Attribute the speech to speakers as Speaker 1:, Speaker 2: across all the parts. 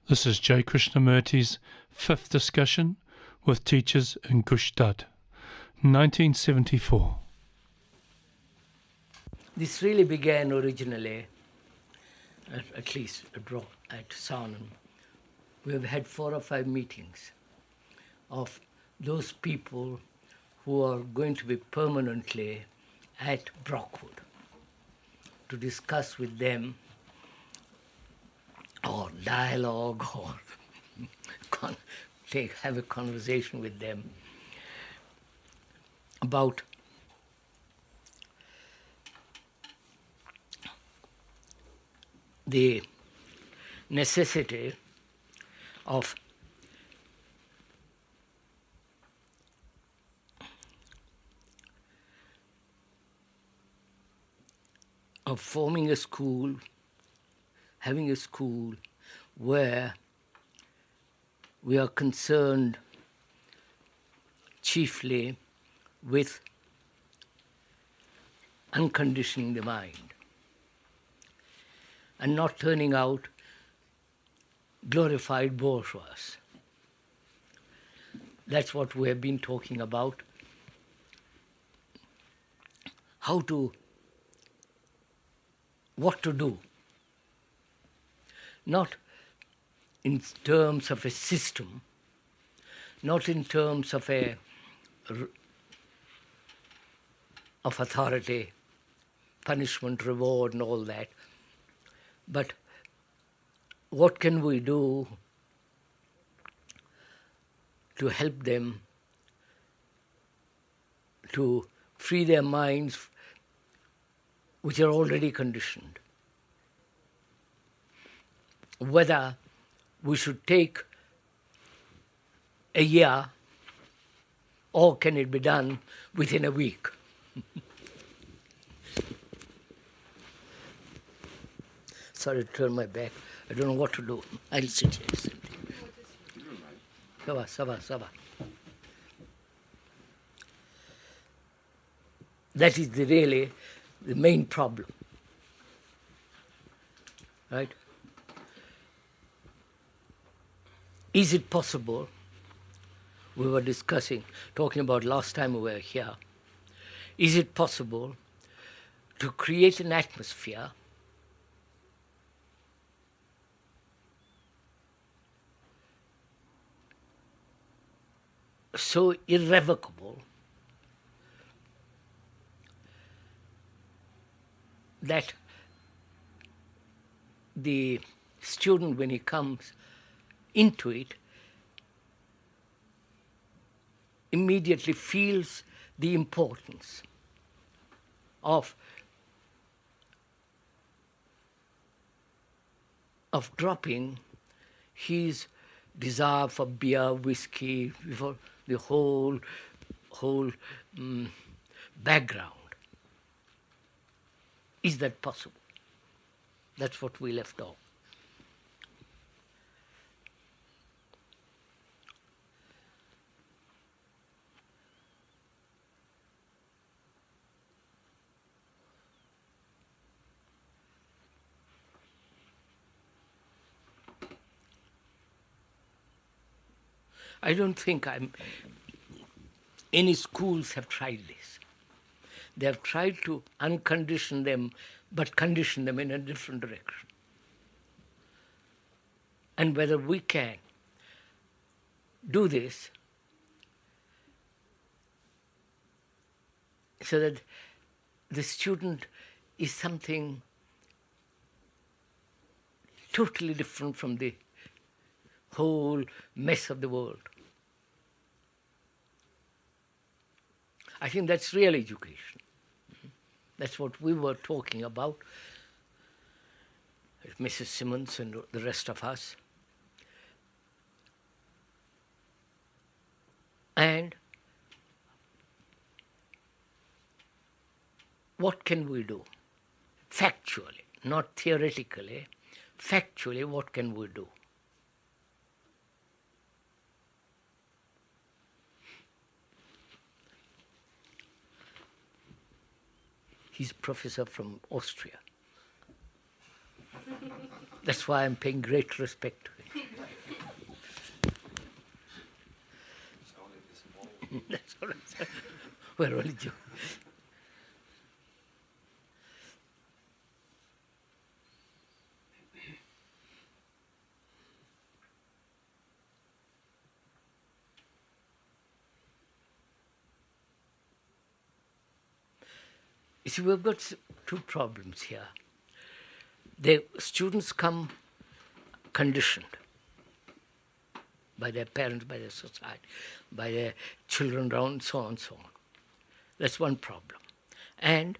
Speaker 1: This is J. Krishnamurti's fifth discussion with teachers in Gstaad, 1974.
Speaker 2: This really began originally, at least at Sarnam. We have had 4 or 5 meetings of those people who are going to be permanently at Brockwood to discuss with them or dialogue or have a conversation with them about the necessity of forming a school, having a school where we are concerned chiefly with unconditioning the mind and not turning out glorified bourgeois. That's what we have been talking about. What to do. Not in terms of a system, not in terms of authority, punishment, reward, and all that, but what can we do to help them to free their minds which are already conditioned? Whether we should take a year or can it be done within a week? Sorry to turn my back. I don't know what to do. I'll sit here. Sava. That is really the main problem. Right? Is it possible, we were talking about last time we were here, is it possible to create an atmosphere so irrevocable that the student, when he comes into it, immediately feels the importance of dropping his desire for beer, whiskey, for the whole background. Is that possible? That's what we left off. I don't think any schools have tried this. They have tried to uncondition them, but condition them in a different direction. And whether we can do this so that the student is something totally different from the whole mess of the world. I think that's real education. That's what we were talking about, Mrs. Simmons and the rest of us. And what can we do? Factually, not theoretically, factually, what can we do? He's a professor from Austria. That's why I'm paying great respect to him. We're only joking. You see, we've got two problems here. The students come conditioned by their parents, by their society, by their children around, so on and so on. That's one problem. And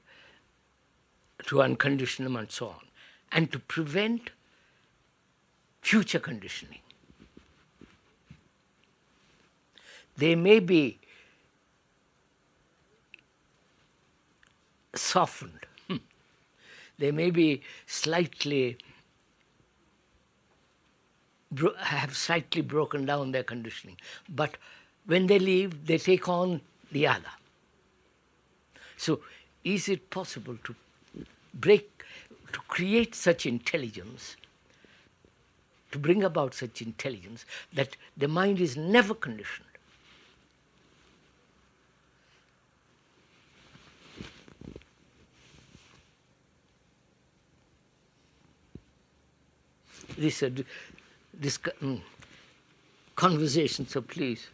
Speaker 2: to uncondition them and so on. And to prevent future conditioning. They may be softened. They may be have slightly broken down their conditioning. But when they leave, they take on the other. So is it possible to create such intelligence, to bring about such intelligence that the mind is never conditioned? This conversation, so please.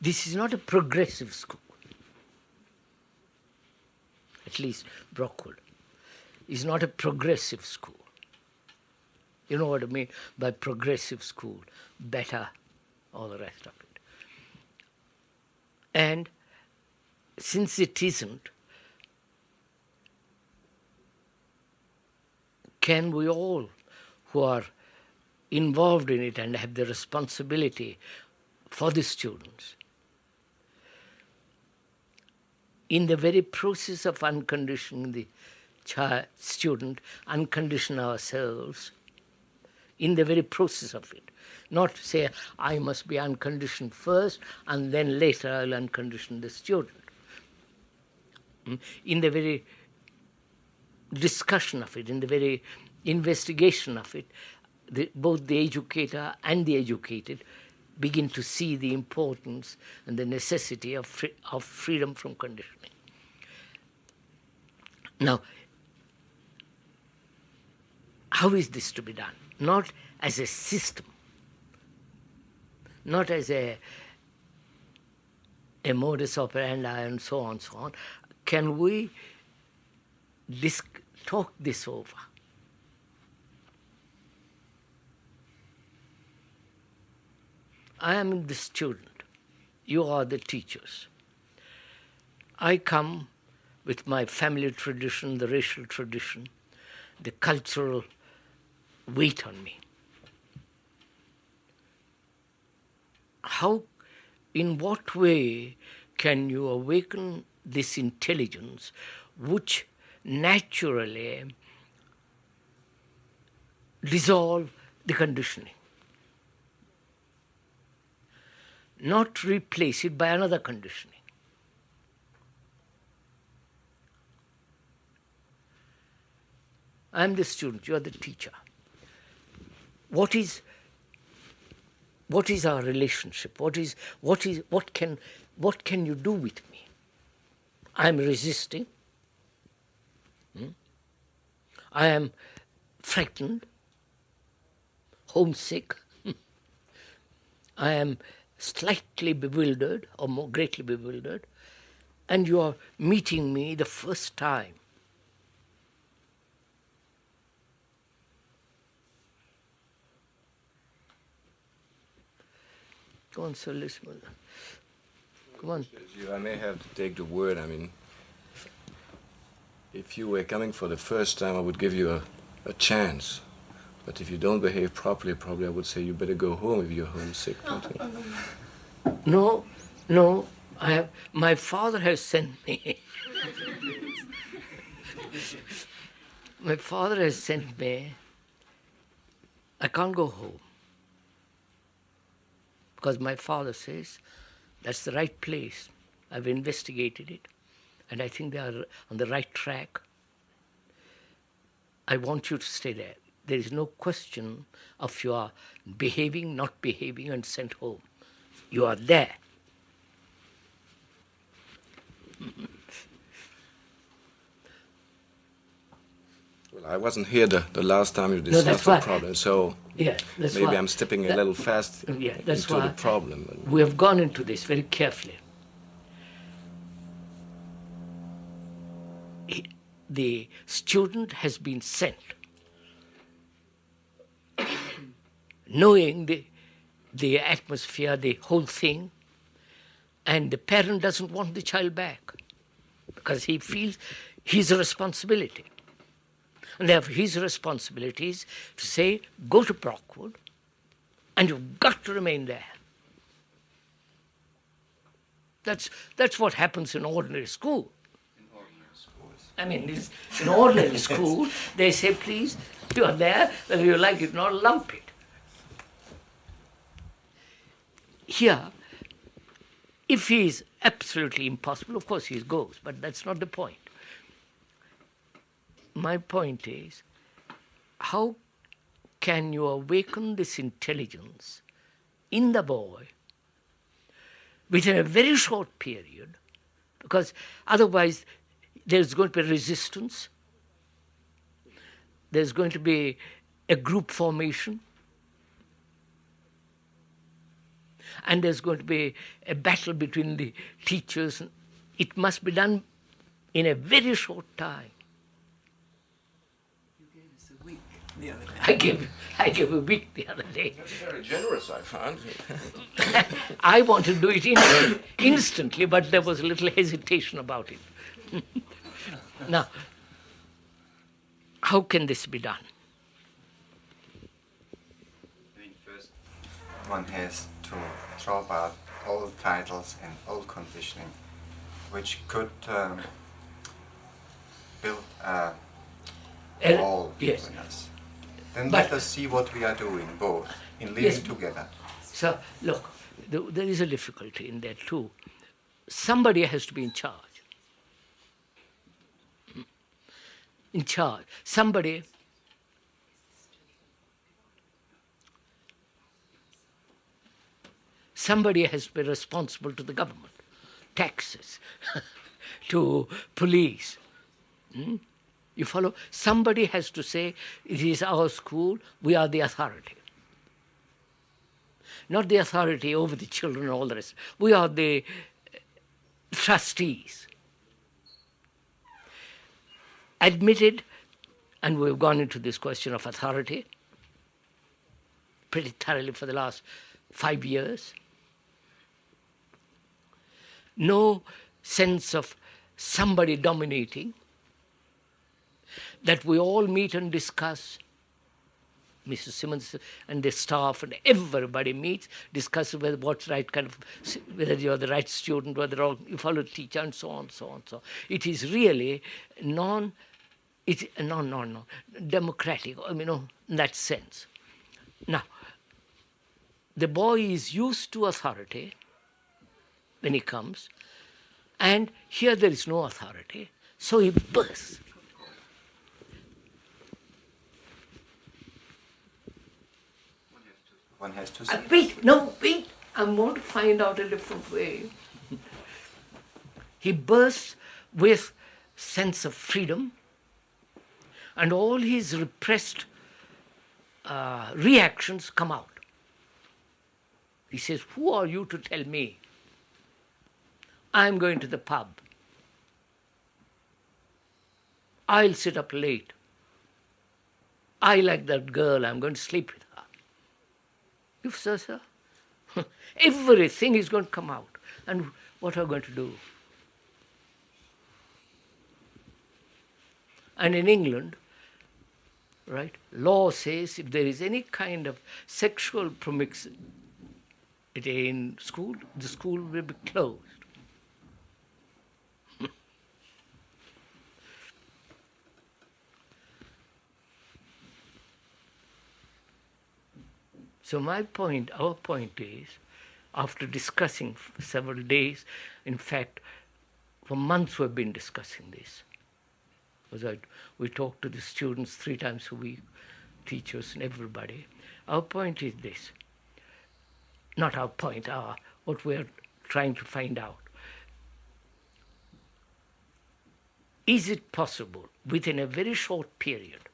Speaker 2: This is not a progressive school. At least Brockwood is not a progressive school. You know what I mean by progressive school, better, all the rest of it. And since it isn't, can we all who are involved in it and have the responsibility for the students, in the very process of unconditioning the student, uncondition ourselves, in the very process of it. Not say, I must be unconditioned first and then later I'll uncondition the student. In the very discussion of it, in the very investigation of it, both the educator and the educated begin to see the importance and the necessity of freedom from conditioning. Now, how is this to be done? Not as a system, not as a modus operandi and so on and so on. Can we talk this over? I am the student. You are the teachers. I come with my family tradition, the racial tradition, the cultural weight on me. In what way can you awaken this intelligence which naturally dissolve the conditioning? Not replace it by another conditioning. I am the student, you are the teacher. What is our relationship? What can you do with me? I am resisting. I am frightened, homesick. I am slightly bewildered or more greatly bewildered, and you are meeting me the first time. Go on, Sir Lisman. Come on.
Speaker 3: I may have to take the word. I mean, if you were coming for the first time, I would give you a chance. But if you don't behave properly, probably I would say you better go home if you're homesick.
Speaker 2: No. My father has sent me. My father has sent me. I can't go home. Because my father says, that's the right place. I've investigated it. and I think they are on the right track. I want you to stay there. There is no question of your behaving, not behaving, and sent home. You are there.
Speaker 3: Well, I wasn't here the last time you discussed the problem, so maybe I'm stepping a little fast into the problem.
Speaker 2: We have gone into this very carefully. The student has been sent knowing the atmosphere, the whole thing, and the parent doesn't want the child back because he feels his responsibility. And therefore his responsibility is to say, go to Brockwood, and you've got to remain there. That's what happens in ordinary school. I mean, in ordinary school, they say, please, you are there, whether you like it or not, lump it. Here, if he is absolutely impossible, of course he goes, but that's not the point. My point is, how can you awaken this intelligence in the boy within a very short period? Because otherwise there's going to be resistance, there's going to be a group formation, and there's going to be a battle between the teachers. It must be done in a very short time.
Speaker 4: The other day.
Speaker 2: I gave a week the other day.
Speaker 3: That's very generous, I found.
Speaker 2: I wanted to do it instantly, but there was a little hesitation about it. Now, how can this be done?
Speaker 4: I mean, first one has to drop out all titles and all conditioning, which could build a wall between us. Then let us see what we are doing, both, in living together.
Speaker 2: So, look, there is a difficulty in that too. Somebody has to be in charge. In charge. Somebody has to be responsible to the government, taxes, to police. You follow? Somebody has to say, it is our school, we are the authority. Not the authority over the children and all the rest. We are the trustees. Admitted, and we've gone into this question of authority pretty thoroughly for the last 5 years. No sense of somebody dominating, that we all meet and discuss. Mrs. Simmons and the staff and everybody meets, discuss what's right kind of, whether you're the right student, whether you follow the teacher, and so on, so on, so on. It is really democratic, in that sense. Now, the boy is used to authority when he comes, and here there is no authority, so he bursts.
Speaker 4: One has to see.
Speaker 2: Wait, I want to find out a different way. He bursts with sense of freedom, and all his repressed reactions come out. He says, who are you to tell me? I'm going to the pub. I'll sit up late. I like that girl, I'm going to sleep with her. If so, sir, everything is going to come out. And what are we going to do? And in England, right, law says if there is any kind of sexual promiscuity in school, the school will be closed. So our point is, after discussing for several days, in fact, For months we've been discussing this. We talk to the students 3 times a week, teachers and everybody. Our point is this. Not our point, what we're trying to find out. Is it possible within a very short period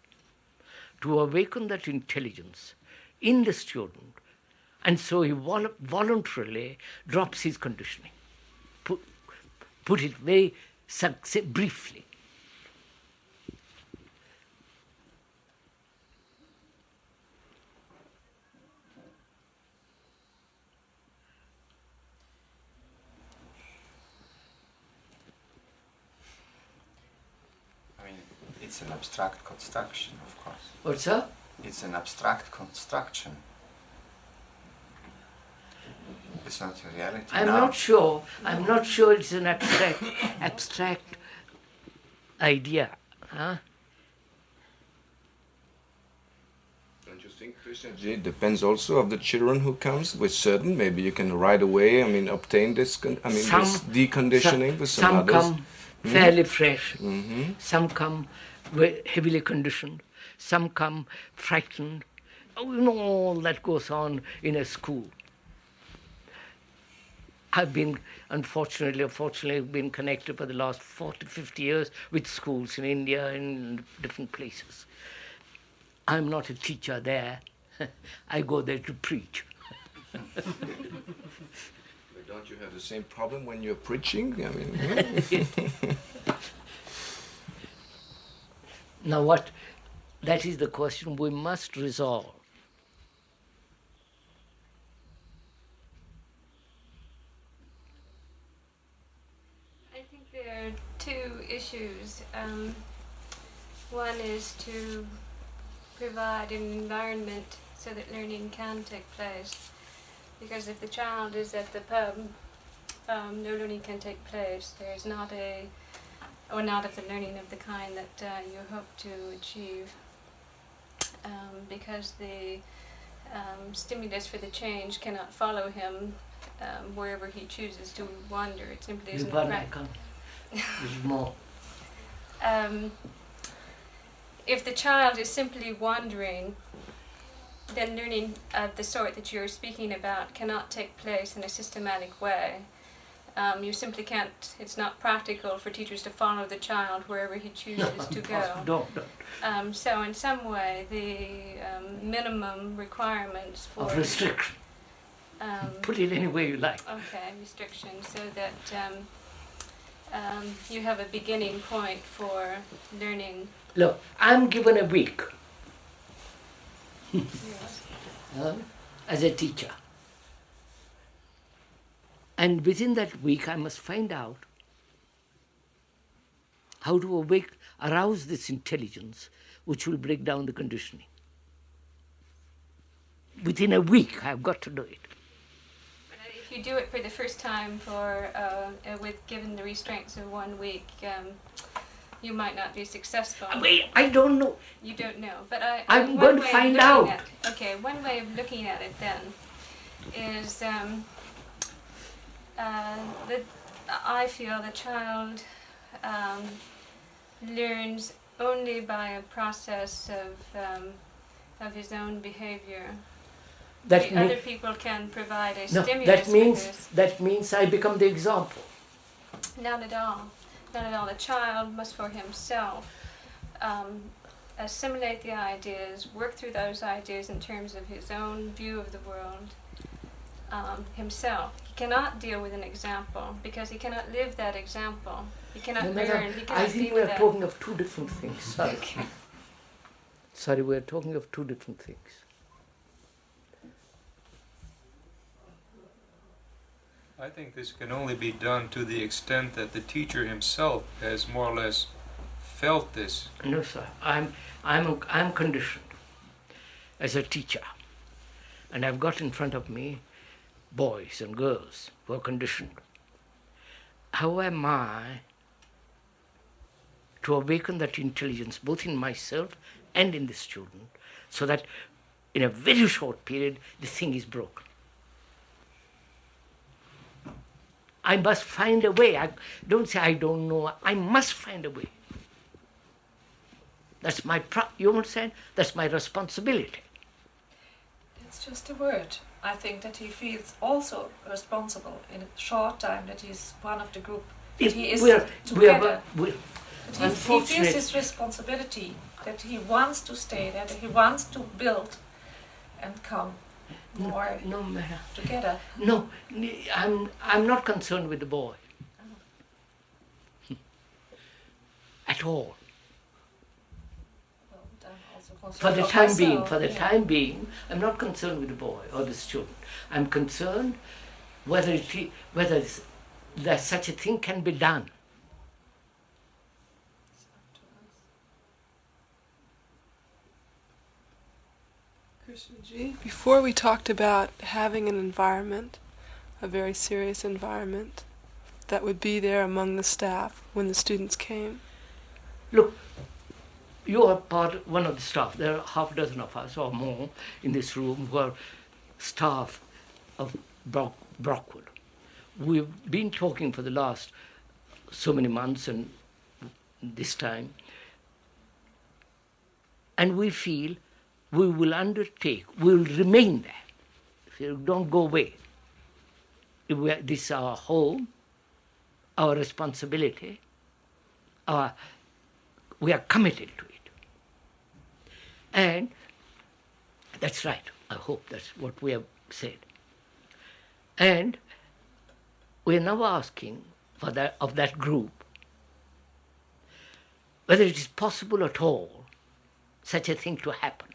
Speaker 2: to awaken that intelligence in the student, and so he voluntarily drops his conditioning? Put it very briefly.
Speaker 4: It's an abstract construction, of course.
Speaker 2: What's that?
Speaker 4: It's an abstract construction. It's not a reality.
Speaker 2: I'm not sure it's an abstract idea. Huh?
Speaker 3: Don't you think, Krishna, it depends also of the children who comes with certain, maybe you can right away, obtain this, this deconditioning with some others.
Speaker 2: Some come fairly fresh. Mm-hmm. Some come heavily conditioned. Some come frightened. All that goes on in a school. I've been, unfortunately or fortunately, been connected for the last 40, 50 years with schools in India and different places. I'm not a teacher there. I go there to preach.
Speaker 3: But don't you have the same problem when you're preaching?
Speaker 2: Now that is the question we must resolve.
Speaker 5: I think there are 2 issues. One is to provide an environment so that learning can take place. Because if the child is at the pub, no learning can take place. There's not of the learning of the kind that you hope to achieve. Because the stimulus for the change cannot follow him wherever he chooses to wander. It simply isn't right.
Speaker 2: More.
Speaker 5: If the child is simply wandering, then learning of the sort that you're speaking about cannot take place in a systematic way. You simply can't, it's not practical for teachers to follow the child wherever he chooses to go. So in some way, the minimum requirements for...
Speaker 2: Of restriction. Put it any way you like.
Speaker 5: Okay, restrictions, so that you have a beginning point for learning.
Speaker 2: Look, I'm given a week
Speaker 5: Yes.
Speaker 2: as a teacher. And within that week, I must find out how to arouse this intelligence which will break down the conditioning. Within a week, I've got to do it.
Speaker 5: If you do it for the first time given the restraints of 1 week, you might not be successful.
Speaker 2: I don't know.
Speaker 5: You don't know, but
Speaker 2: I'm going to find out.
Speaker 5: One way of looking at it then is that I feel the child learns only by a process of his own behavior. Other people can provide a stimulus.
Speaker 2: That means I become the example.
Speaker 5: Not at all. Not at all. The child must for himself assimilate the ideas, work through those ideas in terms of his own view of the world himself. He cannot deal with an example because he cannot live that example. He cannot learn. He cannot
Speaker 2: I think we are talking of 2 different things. Sorry. Sorry, we are talking of 2 different things.
Speaker 6: I think this can only be done to the extent that the teacher himself has more or less felt this.
Speaker 2: No, sir. I'm conditioned as a teacher, and I've got in front of me boys and girls who are conditioned. How am I to awaken that intelligence both in myself and in the student, so that in a very short period the thing is broken? I must find a way. Don't say I don't know. I must find a way. That's my, you understand? That's my responsibility.
Speaker 7: It's just a word. I think that he feels also responsible in a short time that he's one of the group. That he is together. He feels his responsibility, that he wants to stay there, that he wants to build and come more together.
Speaker 2: No, I'm not concerned with the boy. At all. For the time being, I'm not concerned with the boy or the student. I'm concerned whether that such a thing can be done.
Speaker 8: Krishnaji, before we talked about having an environment, a very serious environment, that would be there among the staff when the students came.
Speaker 2: Look, you are one of the staff. There are half a dozen of us or more in this room who are staff of Brockwood. We've been talking for the last so many months and this time, and we feel we will undertake, we will remain there. So don't go away. This is our home, our responsibility, we are committed to it. And that's right. I hope that's what we have said. And we are now asking of that group whether it is possible at all such a thing to happen.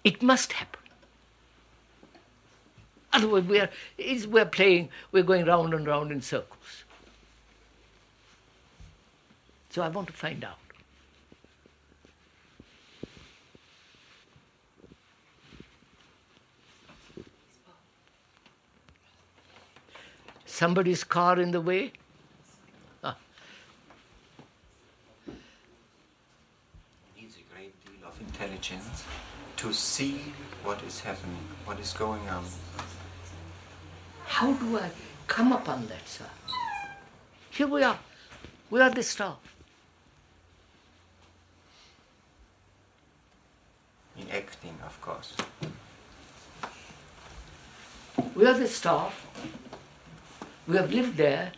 Speaker 2: It must happen. Otherwise we're going round and round in circles. So I want to find out. Somebody's car in the way?
Speaker 4: Needs a great deal of intelligence to see what is happening, what is going on.
Speaker 2: How do I come upon that, sir? Here we are. We are the staff.
Speaker 4: In acting, of course.
Speaker 2: We are the staff. We have lived there,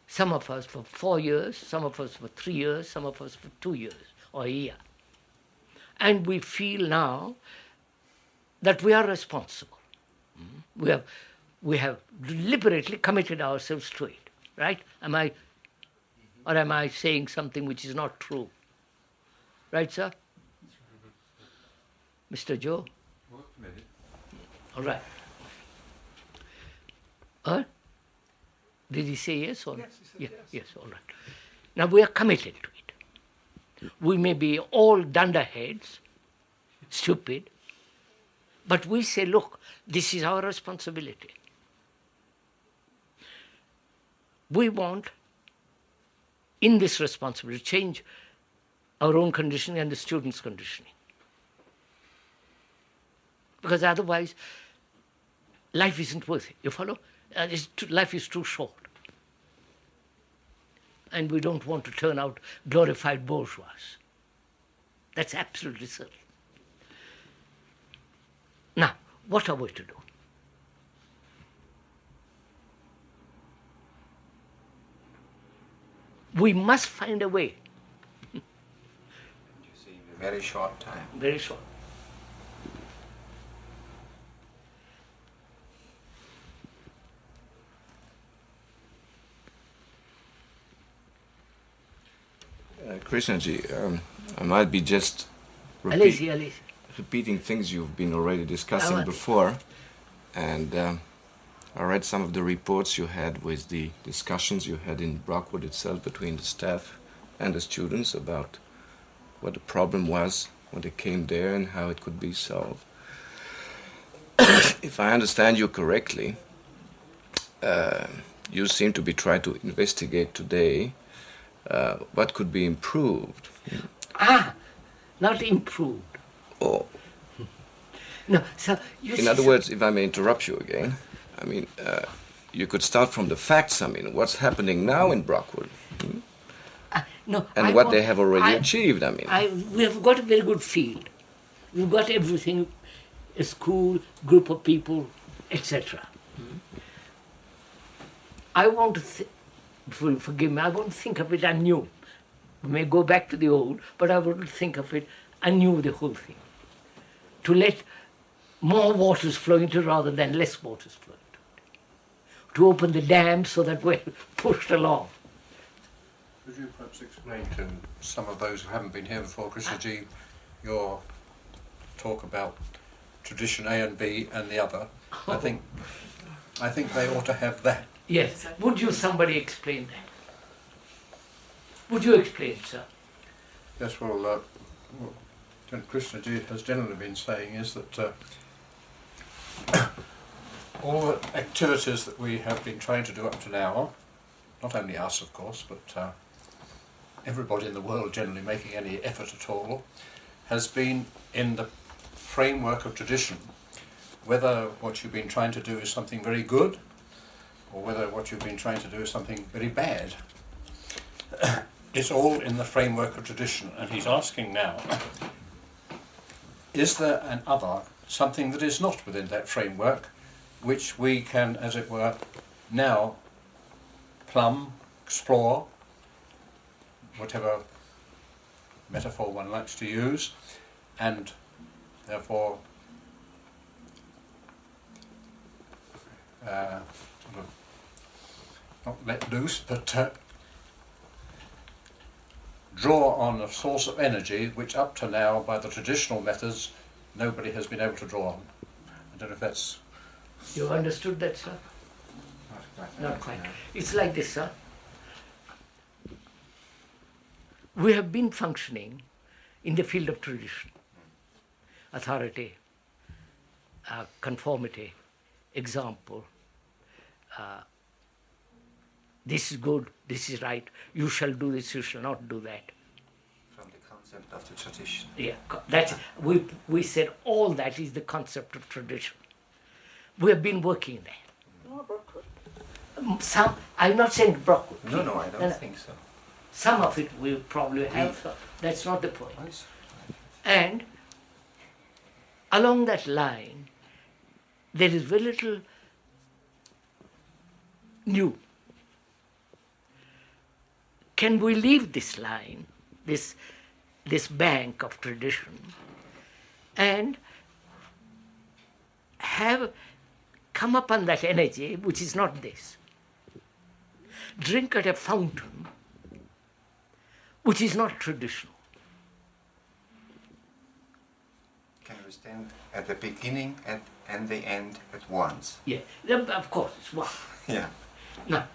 Speaker 2: some of us for 4 years, some of us for 3 years, some of us for 2 years or a year. And we feel now that we are responsible. We have deliberately committed ourselves to it, right? Am I saying something which is not true? Right, sir? Mr. Joe? All right. Did he say yes or no?
Speaker 6: Yes, he said
Speaker 2: yes, all right. Now we are committed to it. We may be all dunderheads, stupid, but we say, look, this is our responsibility. We want, in this responsibility, to change our own conditioning and the students' conditioning. Because otherwise, life isn't worth it. You follow? Life is too short. And we don't want to turn out glorified bourgeois. That's absolutely certain. Now, what are we to do? We must find a way.
Speaker 4: You see, in a very short time.
Speaker 2: Very short.
Speaker 3: Krishnaji, I might be just repeating things you've been already discussing before, and I read some of the reports you had with the discussions you had in Brockwood itself between the staff and the students about what the problem was when they came there and how it could be solved. If I understand you correctly, you seem to be trying to investigate today what could be improved.
Speaker 2: Not improved.
Speaker 3: Oh.
Speaker 2: No, so you
Speaker 3: In other words, if I may interrupt you again, I mean, you could start from the facts. I mean, what's happening now in Brockwood,
Speaker 2: no,
Speaker 3: and what they have already achieved. I mean,
Speaker 2: we have got a very good field. We've got everything: a school, group of people, etc. I want to, forgive me, I want to think of it anew. We may go back to the old, but I want to think of it anew, the whole thing. To let more waters flow into it rather than less waters flow into it. To open the dam so that we're pushed along.
Speaker 9: Could you perhaps explain to some of those who haven't been here before, Krishnaji, your talk about tradition A and B and the other? I think they ought to have that.
Speaker 2: Yes. Would you somebody explain that? Would you explain, sir?
Speaker 9: Yes, well, what Krishnaji has generally been saying is that all the activities that we have been trying to do up to now, not only us of course, but everybody in the world generally making any effort at all, has been in the framework of tradition. Whether what you've been trying to do is something very good, or whether what you've been trying to do is something very bad, it's all in the framework of tradition. And he's asking now, is there an other, something that is not within that framework, which we can, as it were, now plumb, explore, whatever metaphor one likes to use, and therefore not let loose, but draw on a source of energy which up to now, by the traditional methods, nobody has been able to draw on. I don't know if that's...
Speaker 2: You understood that, sir? Not quite. It's like this, sir. We have been functioning in the field of tradition, authority, conformity, example. This is good, this is right, you shall do this, you shall not do that.
Speaker 4: From the concept of the tradition.
Speaker 2: Yeah, that's, we said all that is the concept of tradition. We have been working there. Some, I'm not saying Brockwood.
Speaker 4: No, I don't think so.
Speaker 2: Some of it we probably have, that's not the point. And along that line, there is very little new. Can we leave this line, this bank of tradition, and have come upon that energy which is not this? Drink at a fountain which is not traditional.
Speaker 4: Can we stand at the beginning and the end at once?
Speaker 2: Yeah, of course, it's one.
Speaker 4: Yeah.
Speaker 2: Now,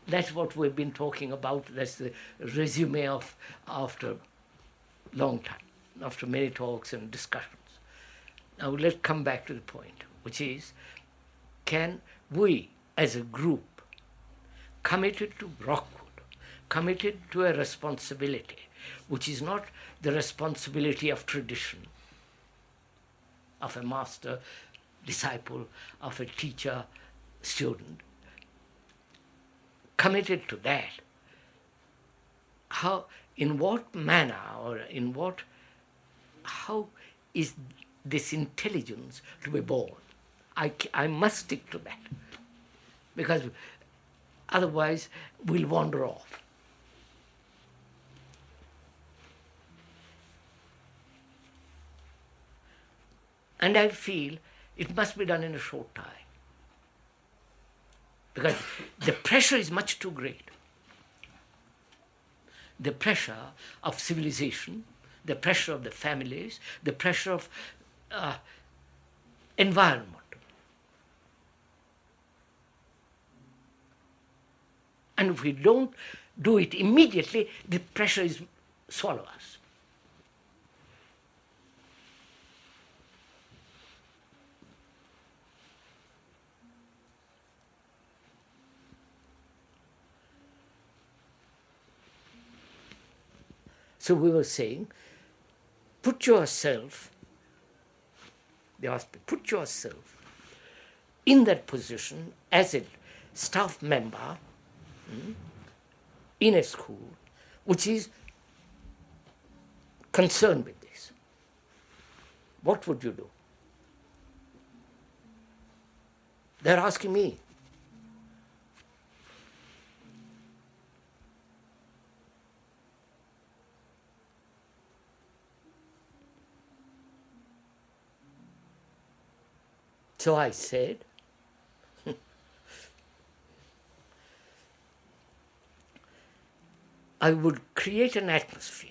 Speaker 2: that's what we've been talking about. That's the resume of after long time, after many talks and discussions. Now let's come back to the point, which is, can we as a group committed to Brockwood, committed to a responsibility which is not the responsibility of tradition, of a master, disciple, of a teacher, student, committed to that, how, in what manner, or in what, how is this intelligence to be born? I must stick to that, because otherwise we'll wander off. And I feel it must be done in a short time, because the pressure is much too great. The pressure of civilization, the pressure of the families, the pressure of environment. And if we don't do it immediately, the pressure is swallow us. So we were saying, put yourself They asked me, put yourself in that position as a staff member in a school which is concerned with this. What would you do? They're asking me. So I said, I would create an atmosphere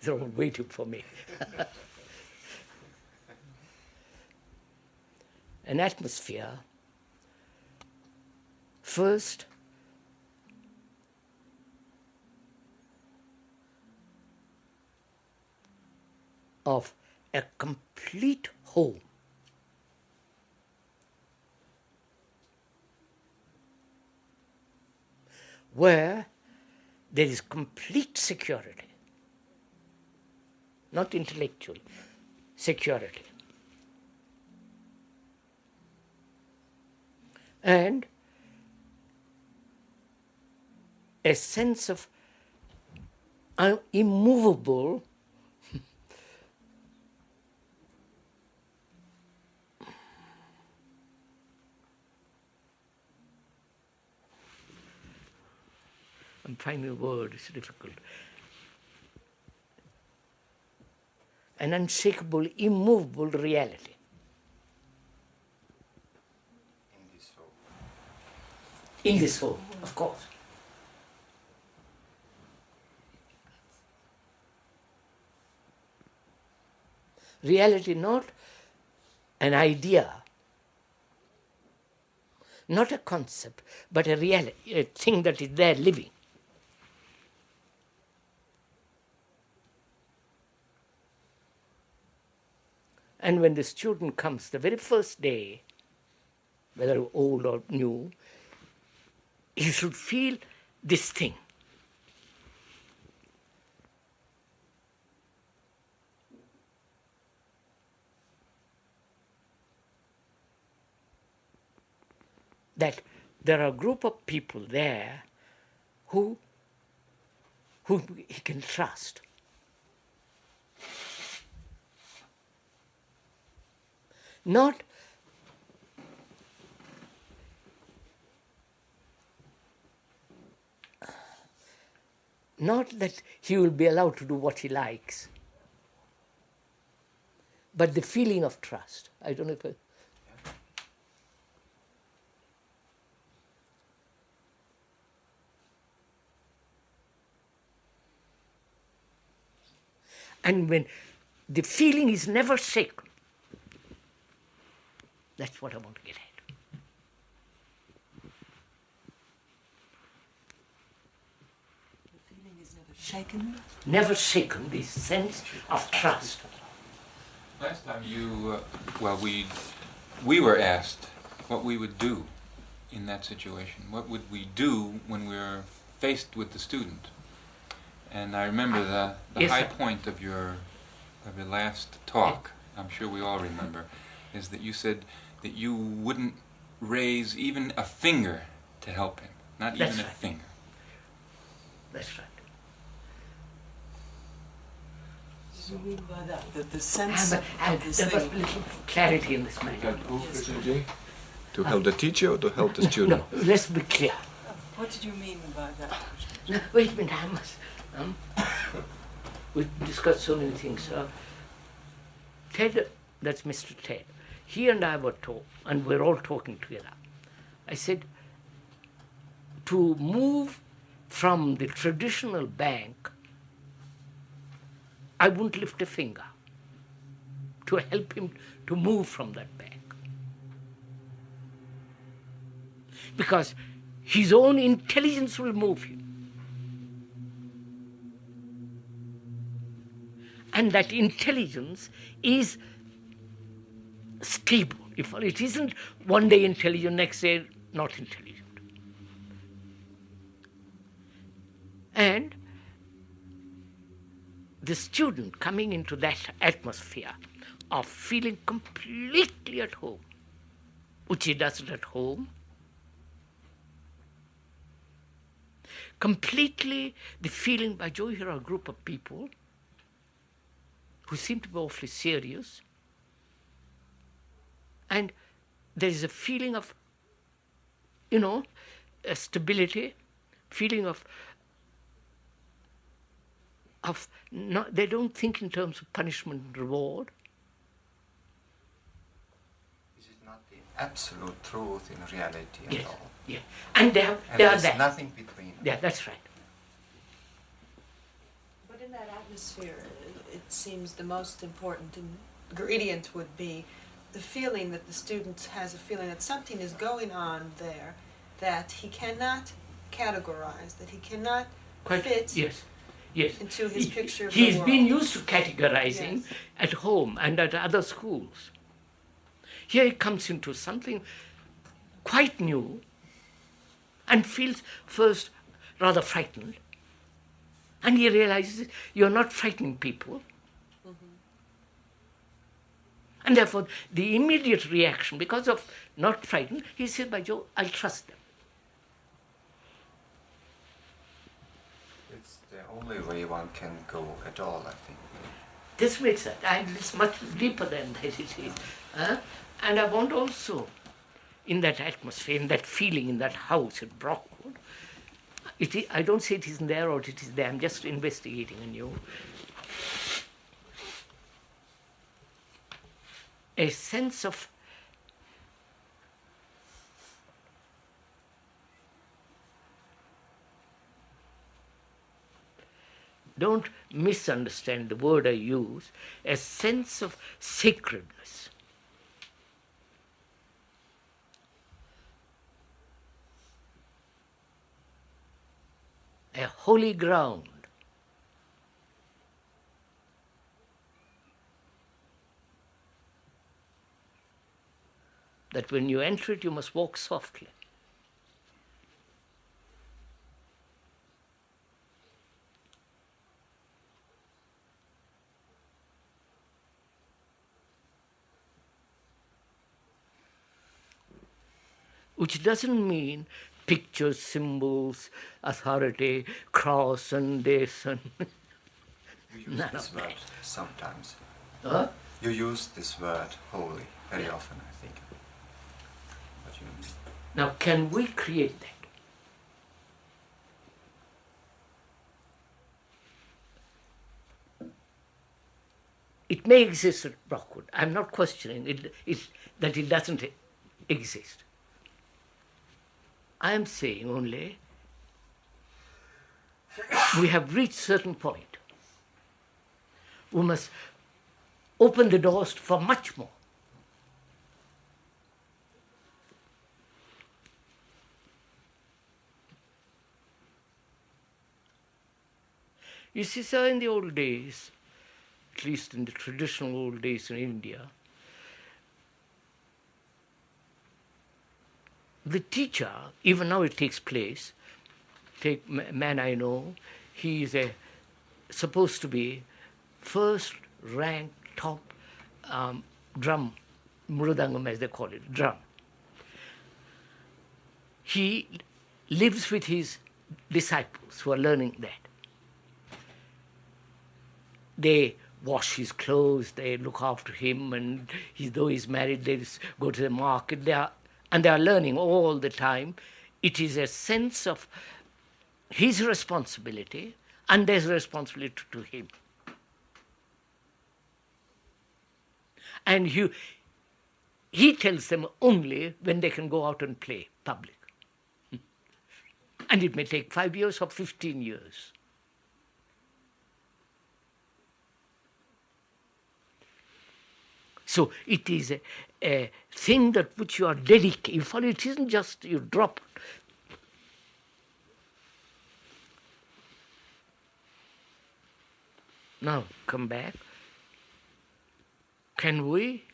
Speaker 2: they're all waiting for me. An atmosphere, first, of a complete home. Where there is complete security, not intellectual, security. And a sense of immovable I'm finding a word, it's difficult. An unshakable, immovable reality. In this home, of course. Reality, not an idea, not a concept, but a reality, a thing that is there living. And when the student comes the very first day, whether old or new, he should feel this thing. That there are a group of people there who he can trust. Not that he will be allowed to do what he likes, but the feeling of trust. I don't know if and when the feeling is never shaken, that's what I want to get at.
Speaker 10: The feeling is never shaken?
Speaker 2: Never shaken, this sense of trust.
Speaker 6: Last time we were asked what we would do in that situation. What would we do when we were faced with the student? And I remember the
Speaker 2: Yes,
Speaker 6: high
Speaker 2: sir.
Speaker 6: point of your last talk, I'm sure we all remember, is that you said that you wouldn't raise even a finger to help him. Not
Speaker 2: That's
Speaker 6: even a
Speaker 2: right.
Speaker 6: finger.
Speaker 2: That's right.
Speaker 10: What do you mean by that? That the sense
Speaker 2: But
Speaker 10: of this
Speaker 2: there was
Speaker 10: thing...
Speaker 2: a little clarity in this matter.
Speaker 3: To help the teacher or to help the student?
Speaker 2: No, let's be clear.
Speaker 10: What did you mean by that?
Speaker 2: No, wait a minute, I must. We discussed so many things. Ted, that's Mr. Ted. He and I were talking, and we're all talking together. I said, to move from the traditional bank, I wouldn't lift a finger to help him to move from that bank. Because his own intelligence will move him. And that intelligence is stable. If it isn't one day intelligent, next day not intelligent. And the student coming into that atmosphere of feeling completely at home, which he doesn't at home, completely the feeling by Joe here are a group of people who seem to be awfully serious, and there is a feeling of, a stability, feeling of not, they don't think in terms of punishment and reward.
Speaker 4: Is it not the absolute truth in reality at all?
Speaker 2: Yeah, and they are there.
Speaker 4: Nothing between them.
Speaker 2: Yeah, that's right.
Speaker 11: But in that atmosphere, it seems the most important ingredient would be the feeling that the student has a feeling that something is going on there that he cannot categorize, that he cannot fit into his picture of the world.
Speaker 2: He's been used to categorizing at home and at other schools. Here he comes into something quite new and feels first rather frightened. And he realizes you're not frightening people. And therefore, the immediate reaction, because of not frightened, he said, by Joe, I'll trust them.
Speaker 4: It's the only way one can go at all, I think.
Speaker 2: This makes it. It's much deeper than that it is. And I want also, in that atmosphere, in that feeling, in that house at Brockwood, I don't say it isn't there or it is there, I'm just investigating anew. A sense of don't misunderstand the word I use, a sense of sacredness. A holy ground. That when you enter it, you must walk softly. Which doesn't mean pictures, symbols, authority, cross and this and
Speaker 4: You use this word sometimes.
Speaker 2: Huh?
Speaker 4: You use this word holy very often, I think. What you mean?
Speaker 2: Now, can we create that? It may exist at Brockwood. I'm not questioning that it doesn't exist. I am saying only we have reached a certain point. We must open the doors for much more. You see, sir, in the old days, at least in the traditional old days in India, the teacher, even now it takes place, take a man I know, he is supposed to be first rank top drum, mridangam as they call it, drum. He lives with his disciples who are learning that. They wash his clothes, they look after him, and though he's married, they go to the market. They are learning all the time. It is a sense of his responsibility and there's a responsibility to him. And he tells them only when they can go out and play public. And it may take 5 years or 15 years. So it is a thing that which you are dedicated. You follow, it isn't just you drop. Now, come back. Can we,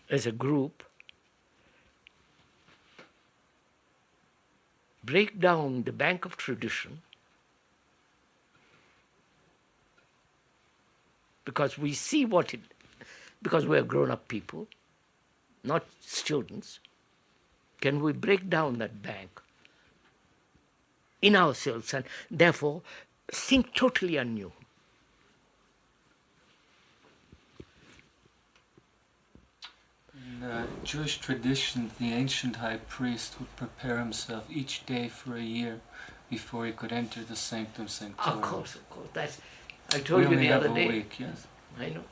Speaker 2: as a group, break down the bank of tradition, because we see because we are grown-up people, not students. Can we break down that bank in ourselves and therefore think totally anew?
Speaker 12: In Jewish tradition, the ancient high priest would prepare himself each day for a year before he could enter the sanctum sanctorum.
Speaker 2: Of course. I told you the other day.
Speaker 12: We only have a week, yes.
Speaker 2: I know.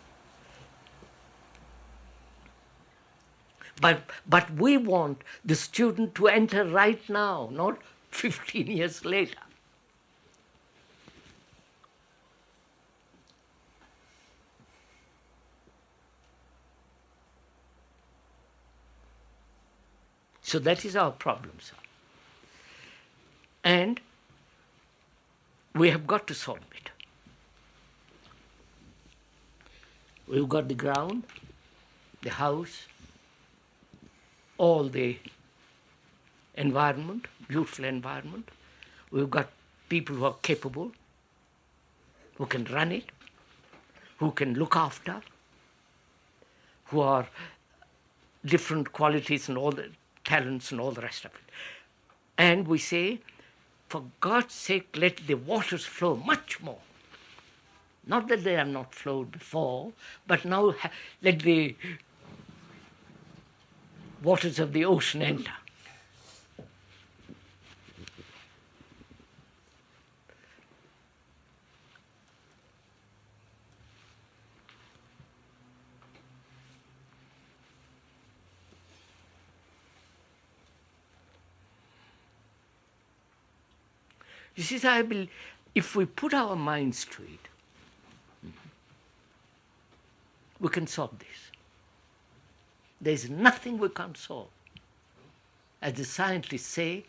Speaker 2: But we want the student to enter right now, not 15 years later. So that is our problem, sir. And we have got to solve it. We've got the ground, the house, all the environment, beautiful environment. We've got people who are capable, who can run it, who can look after, who are different qualities and all the talents and all the rest of it. And we say, for God's sake, let the waters flow much more. Not that they have not flowed before, but now let the waters of the ocean enter. You see, I believe if we put our minds to it, we can solve this. There is nothing we can't solve. As the scientists say,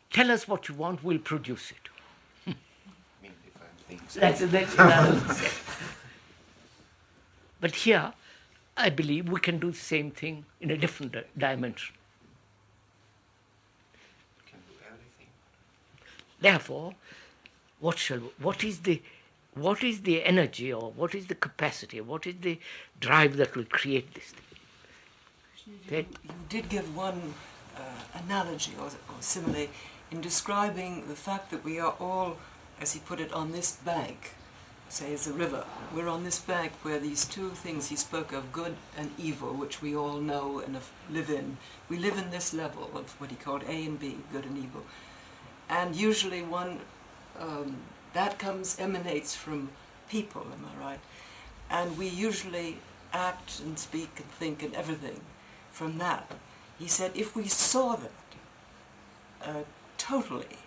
Speaker 2: tell us what you want, we'll produce it. That's another thing. But here, I believe we can do the same thing in a different dimension.
Speaker 4: We can do everything.
Speaker 2: Therefore, what is the energy, or what is the capacity, or what is the drive that will create this thing?
Speaker 10: You did give one analogy or simile in describing the fact that we are all, as he put it, on this bank, say as a river. We're on this bank where these two things he spoke of, good and evil, which we all know and live in. We live in this level of what he called A and B, good and evil. And usually that emanates from people, am I right? And we usually act and speak and think and everything from that. He said if we saw that totally,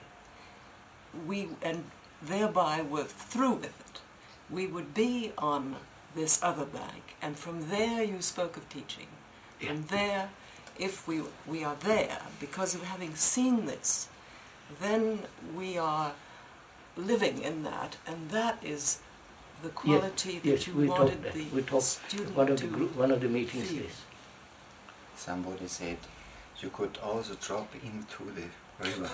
Speaker 10: and thereby were through with it, we would be on this other bank. And from there, you spoke of teaching. From there, if we are there, because of having seen this, then we are living in that, and that is the quality that you wanted the student
Speaker 2: one of the meetings
Speaker 10: feel.
Speaker 2: is.
Speaker 4: Somebody said you could also drop into the river.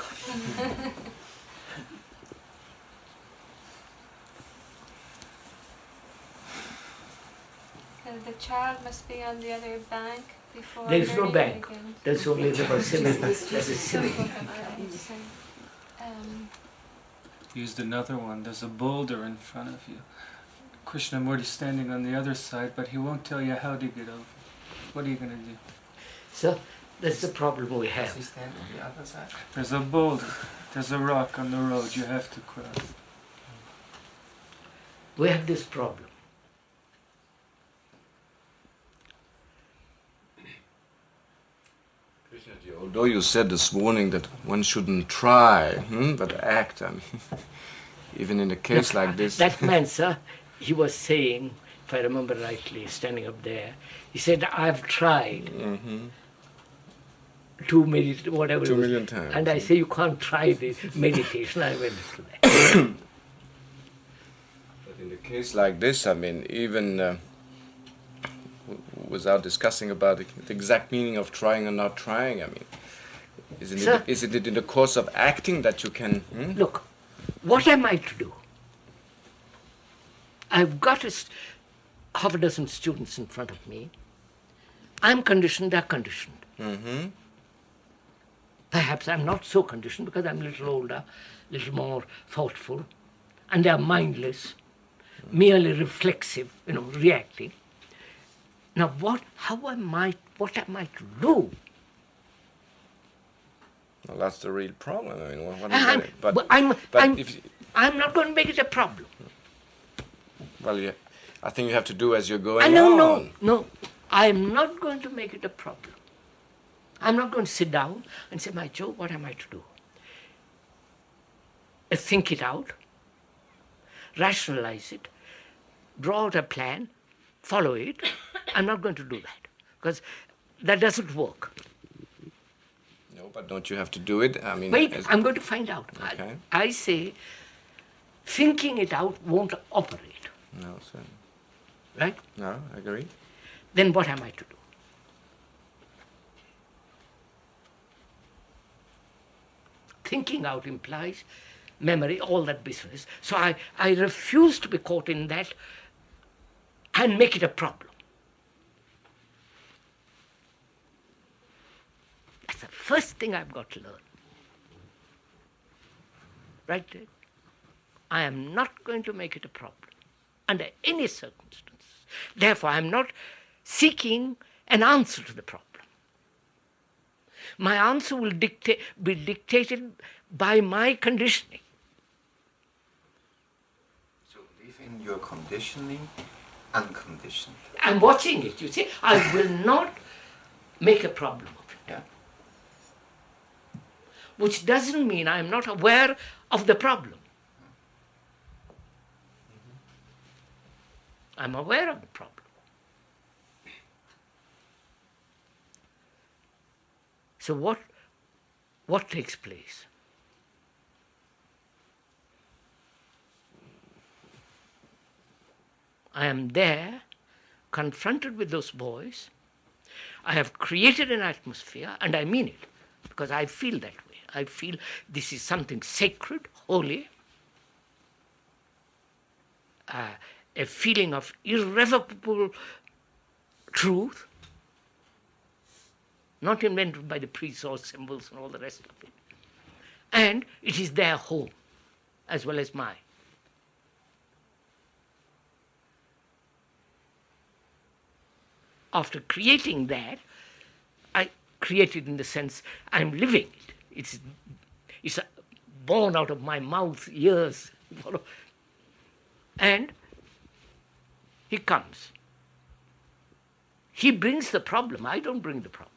Speaker 5: The child must be on the other bank before.
Speaker 2: There is no
Speaker 5: learning
Speaker 2: bank.
Speaker 5: begins.
Speaker 2: That's only the simile. That's a simile.
Speaker 12: Used another one. There's a boulder in front of you. Krishnamurti standing on the other side, but he won't tell you how to get over. What are you going to do?
Speaker 2: So that's the problem we have.
Speaker 4: Does he stand on the other side?
Speaker 12: There's a boulder. There's a rock on the road you have to cross.
Speaker 2: We have this problem.
Speaker 3: Although you said this morning that one shouldn't try, but act, I mean, even in a case like this.
Speaker 2: That man, sir, he was saying, if I remember rightly, standing up there, he said, I've tried to meditate, whatever
Speaker 3: 2 million times.
Speaker 2: And I say, you can't try the meditation. I went to that.
Speaker 3: But in a case like this, I mean, even without discussing about the exact meaning of trying or not trying, I mean, isn't it in the course of acting that you can...
Speaker 2: Look, what am I to do? I've got half a dozen students in front of me. I'm conditioned, they're conditioned.
Speaker 3: Mm-hmm.
Speaker 2: Perhaps I'm not so conditioned because I'm a little older, a little more thoughtful, and they're mindless, merely reflexive, reacting. Now what am I to do?
Speaker 3: Well, that's the real problem. I mean,
Speaker 2: I'm not going to make it a problem.
Speaker 3: Well, yeah, I think you have to do as you're going on.
Speaker 2: No. I'm not going to make it a problem. I'm not going to sit down and say, my Joe, what am I to do? Think it out, rationalize it, draw out a plan, follow it. I'm not going to do that because that doesn't work.
Speaker 3: No, but don't you have to do it? I mean,
Speaker 2: wait, I'm going to find out.
Speaker 3: Okay.
Speaker 2: I say, thinking it out won't operate.
Speaker 3: No, sir.
Speaker 2: Right?
Speaker 3: No, I agree.
Speaker 2: Then what am I to do? Thinking out implies memory, all that business. So I refuse to be caught in that and make it a problem. That's the first thing I've got to learn. Right there. I am not going to make it a problem under any circumstances. Therefore, I'm not seeking an answer to the problem. My answer will be dictated by my conditioning.
Speaker 4: So live in your conditioning unconditioned.
Speaker 2: I'm watching it, you see. I will not make a problem of it.
Speaker 4: Yeah.
Speaker 2: Which doesn't mean I'm not aware of the problem. I'm aware of the problem. So what takes place? I am there, confronted with those boys. I have created an atmosphere, and I mean it, because I feel that way. I feel this is something sacred, holy, a feeling of irrevocable truth, not invented by the priests or symbols and all the rest of it. And it is their home, as well as mine. After creating that, I create it in the sense I'm living it. It's born out of my mouth, ears. And he comes. He brings the problem. I don't bring the problem.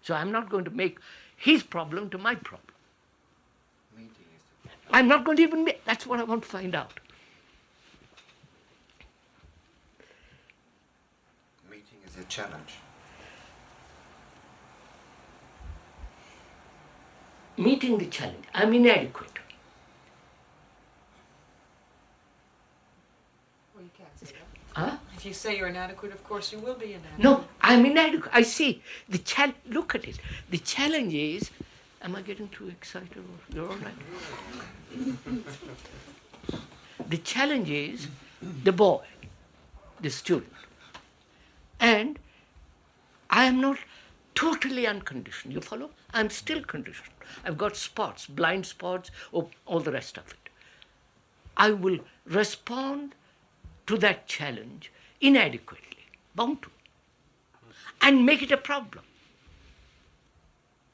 Speaker 2: So I'm not going to make his problem to my problem. I'm not going to even make, that's what I want to find out.
Speaker 4: Meeting is a challenge.
Speaker 2: Meeting the challenge. I'm inadequate.
Speaker 11: Well, you can't say that.
Speaker 2: Huh?
Speaker 11: If you say you're inadequate, of course you will be inadequate.
Speaker 2: No, I'm inadequate. I see. Look at it. The challenge is, am I getting too excited? You're all right. The challenge is the boy, the student. And I am not totally unconditioned. You follow? I'm still conditioned. I've got spots, blind spots, all the rest of it. I will respond to that challenge inadequately, bound to, and make it a problem.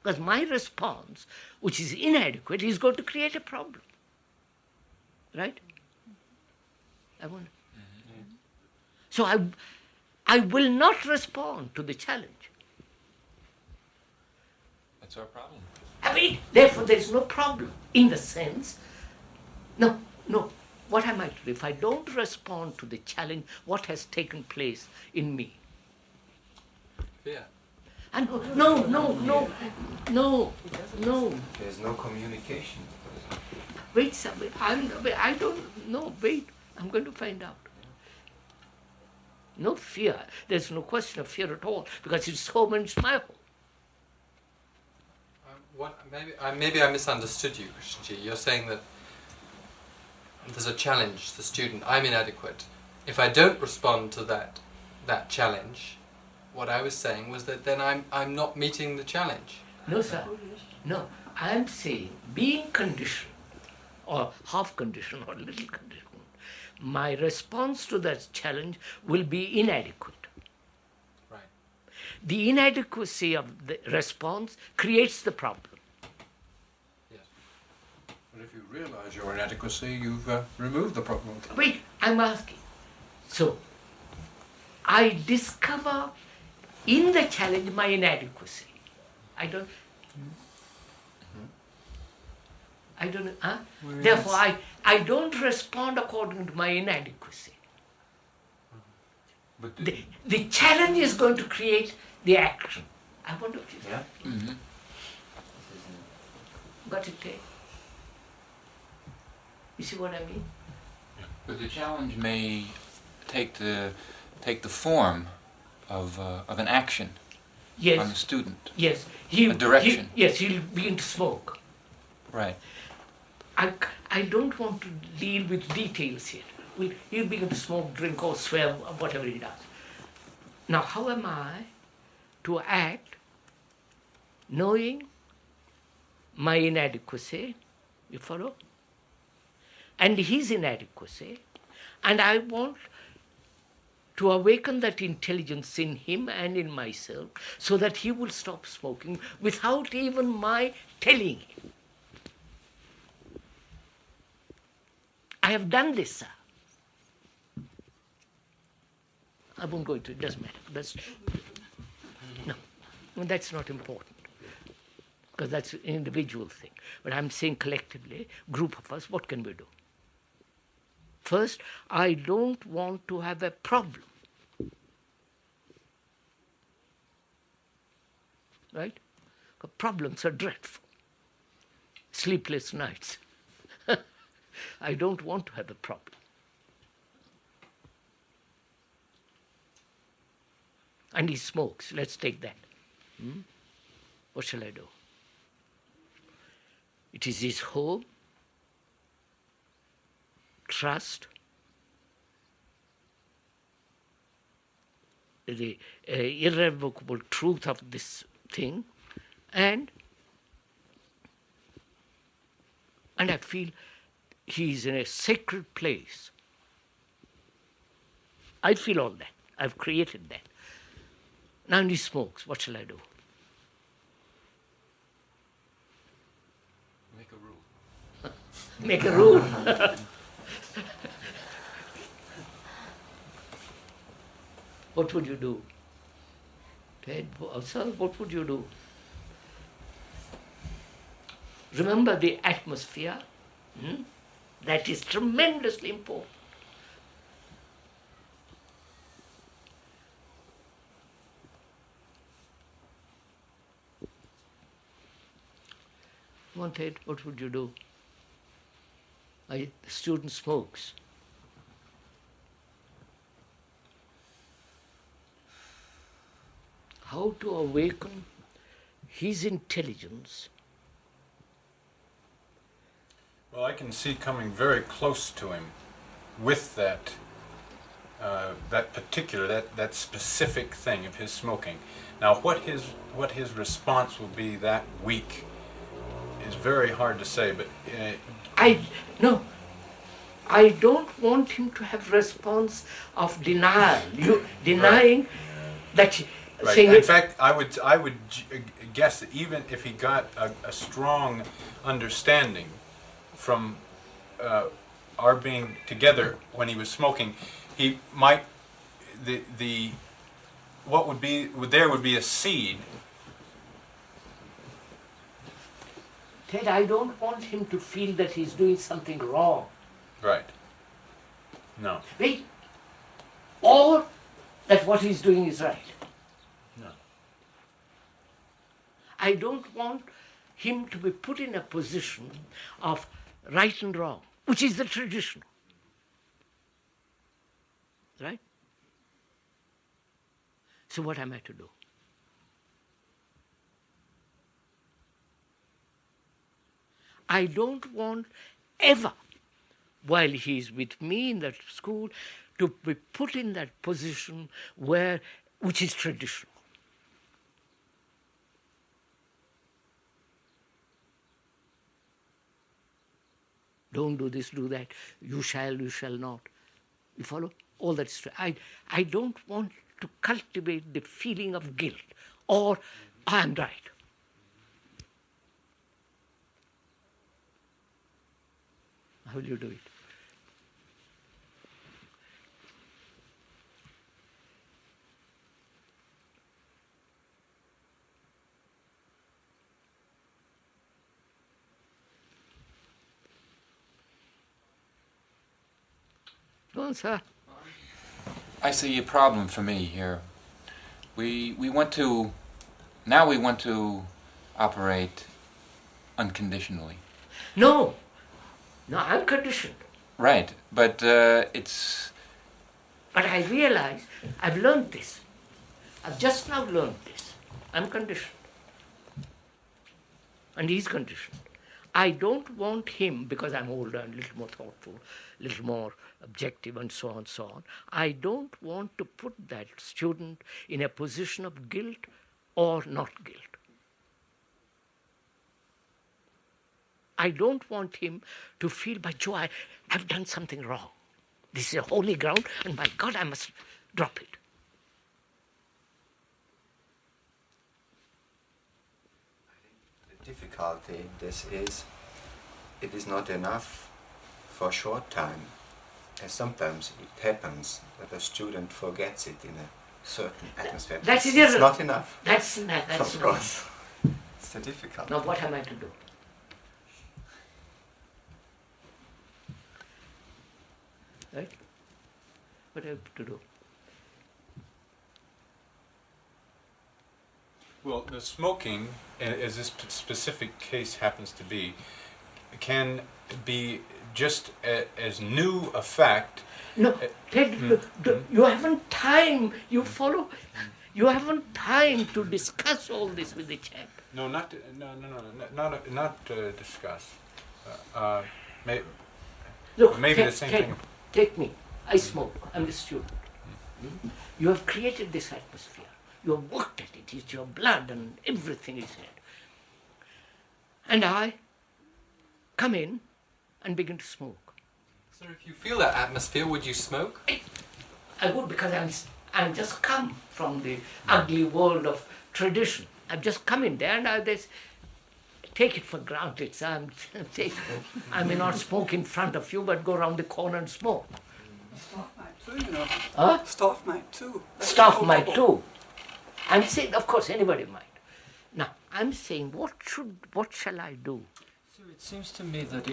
Speaker 2: Because my response, which is inadequate, is going to create a problem. Right? I wonder. So I will not respond to the challenge.
Speaker 6: That's our problem.
Speaker 2: I mean, therefore there is no problem in the sense, no. What am I to do? If I don't respond to the challenge, what has taken place in me?
Speaker 6: Fear.
Speaker 2: And no.
Speaker 4: There's no communication.
Speaker 2: Wait, I don't know. Wait, I'm going to find out. No fear. There's no question of fear at all because it's home and it's my home.
Speaker 13: Maybe I misunderstood you, Krishnaji. You're saying that there's a challenge, the student, I'm inadequate. If I don't respond to that challenge, what I was saying was that then I'm not meeting the challenge.
Speaker 2: No, sir. No, I'm saying being conditioned, or half conditioned, or little conditioned, my response to that challenge will be inadequate.
Speaker 13: Right.
Speaker 2: The inadequacy of the response creates the problem.
Speaker 13: Yes.
Speaker 9: But if you realize your inadequacy, you've removed the problem.
Speaker 2: Wait, I'm asking. So, I discover in the challenge my inadequacy. I don't know. Therefore, I don't respond according to my inadequacy.
Speaker 6: But
Speaker 2: the challenge is going to create the action. I wonder if you got it, eh? You see what I mean?
Speaker 6: But the challenge may take the form of an action on the student.
Speaker 2: Yes.
Speaker 6: A direction.
Speaker 2: He'll begin to smoke.
Speaker 6: Right.
Speaker 2: I don't want to deal with details here. He'll begin to smoke, drink, or swear, or whatever he does. Now, how am I to act knowing my inadequacy, you follow? And his inadequacy, and I want to awaken that intelligence in him and in myself so that he will stop smoking without even my telling him. I have done this, sir. I won't go into it, doesn't matter. That's not important, because that's an individual thing. But I'm saying collectively, group of us, what can we do? First, I don't want to have a problem. Right? Because problems are dreadful. Sleepless nights. I don't want to have a problem. And he smokes. Let's take that. What shall I do? It is his home, trust, the irrevocable truth of this thing, and I feel he is in a sacred place. I feel all that. I've created that. Now he smokes. What shall I do?
Speaker 6: Make a rule.
Speaker 2: Make a rule. What would you do? Ted, sir, what would you do? Remember the atmosphere. That is tremendously important. Ted, what would you do? The student smokes. How to awaken his intelligence?
Speaker 9: Well, I can see coming very close to him with that particular, that specific thing of his smoking. Now, what his response will be that week is very hard to say, but
Speaker 2: I don't want him to have response of denial. You denying that.
Speaker 9: Right. In fact, I would guess that even if he got a strong understanding from our being together when he was smoking, he might what would be a seed.
Speaker 2: Ted, I don't want him to feel that he's doing something wrong.
Speaker 9: Right. No.
Speaker 2: Wait. Or that what he's doing is right.
Speaker 9: No.
Speaker 2: I don't want him to be put in a position of right and wrong, which is the tradition. Right? So what am I to do? I don't want ever, while he is with me in that school, to be put in that position which is traditional. Don't do this, do that. You shall not. You follow? All that is. I don't want to cultivate the feeling of guilt or I am right. How will you do it? Go on, sir.
Speaker 6: I see a problem for me here. We want to operate unconditionally.
Speaker 2: No, I'm conditioned.
Speaker 6: Right, but it's...
Speaker 2: But I realize I've learned this. I've just now learned this. I'm conditioned. And he's conditioned. I don't want him, because I'm older and a little more thoughtful, a little more objective and so on, I don't want to put that student in a position of guilt or not guilt. I don't want him to feel, by Joe, I've done something wrong. This is a holy ground, and by God, I must drop it.
Speaker 4: The difficulty in this is, it is not enough for a short time. And sometimes it happens that a student forgets it in a certain atmosphere.
Speaker 2: That's
Speaker 4: it's not enough.
Speaker 2: That's
Speaker 4: of
Speaker 2: not.
Speaker 4: course. It's a difficult.
Speaker 2: Now what am I to do? Right? What am I to do?
Speaker 14: Well, the smoking, as this specific case happens to be, can be just as new a fact.
Speaker 2: No, you haven't time. You follow. You haven't time to discuss all this with the chap.
Speaker 14: No, not discuss.
Speaker 2: Look,
Speaker 14: maybe the same thing.
Speaker 2: Take me. I smoke. I'm a student. You have created this atmosphere. You have worked at it. It's your blood and everything is there. And I come in and begin to smoke.
Speaker 13: So if you feel that atmosphere, would you smoke?
Speaker 2: I would, because I'm just come from the ugly world of tradition. I've just come in there and I take it for granted. So I may not smoke in front of you, but go around the corner and smoke.
Speaker 15: Staff might too, you know.
Speaker 2: Huh?
Speaker 15: Staff might too.
Speaker 2: Staff might too. I'm saying, of course, anybody might. Now, I'm saying, what shall I do?
Speaker 12: Sir, it seems to me that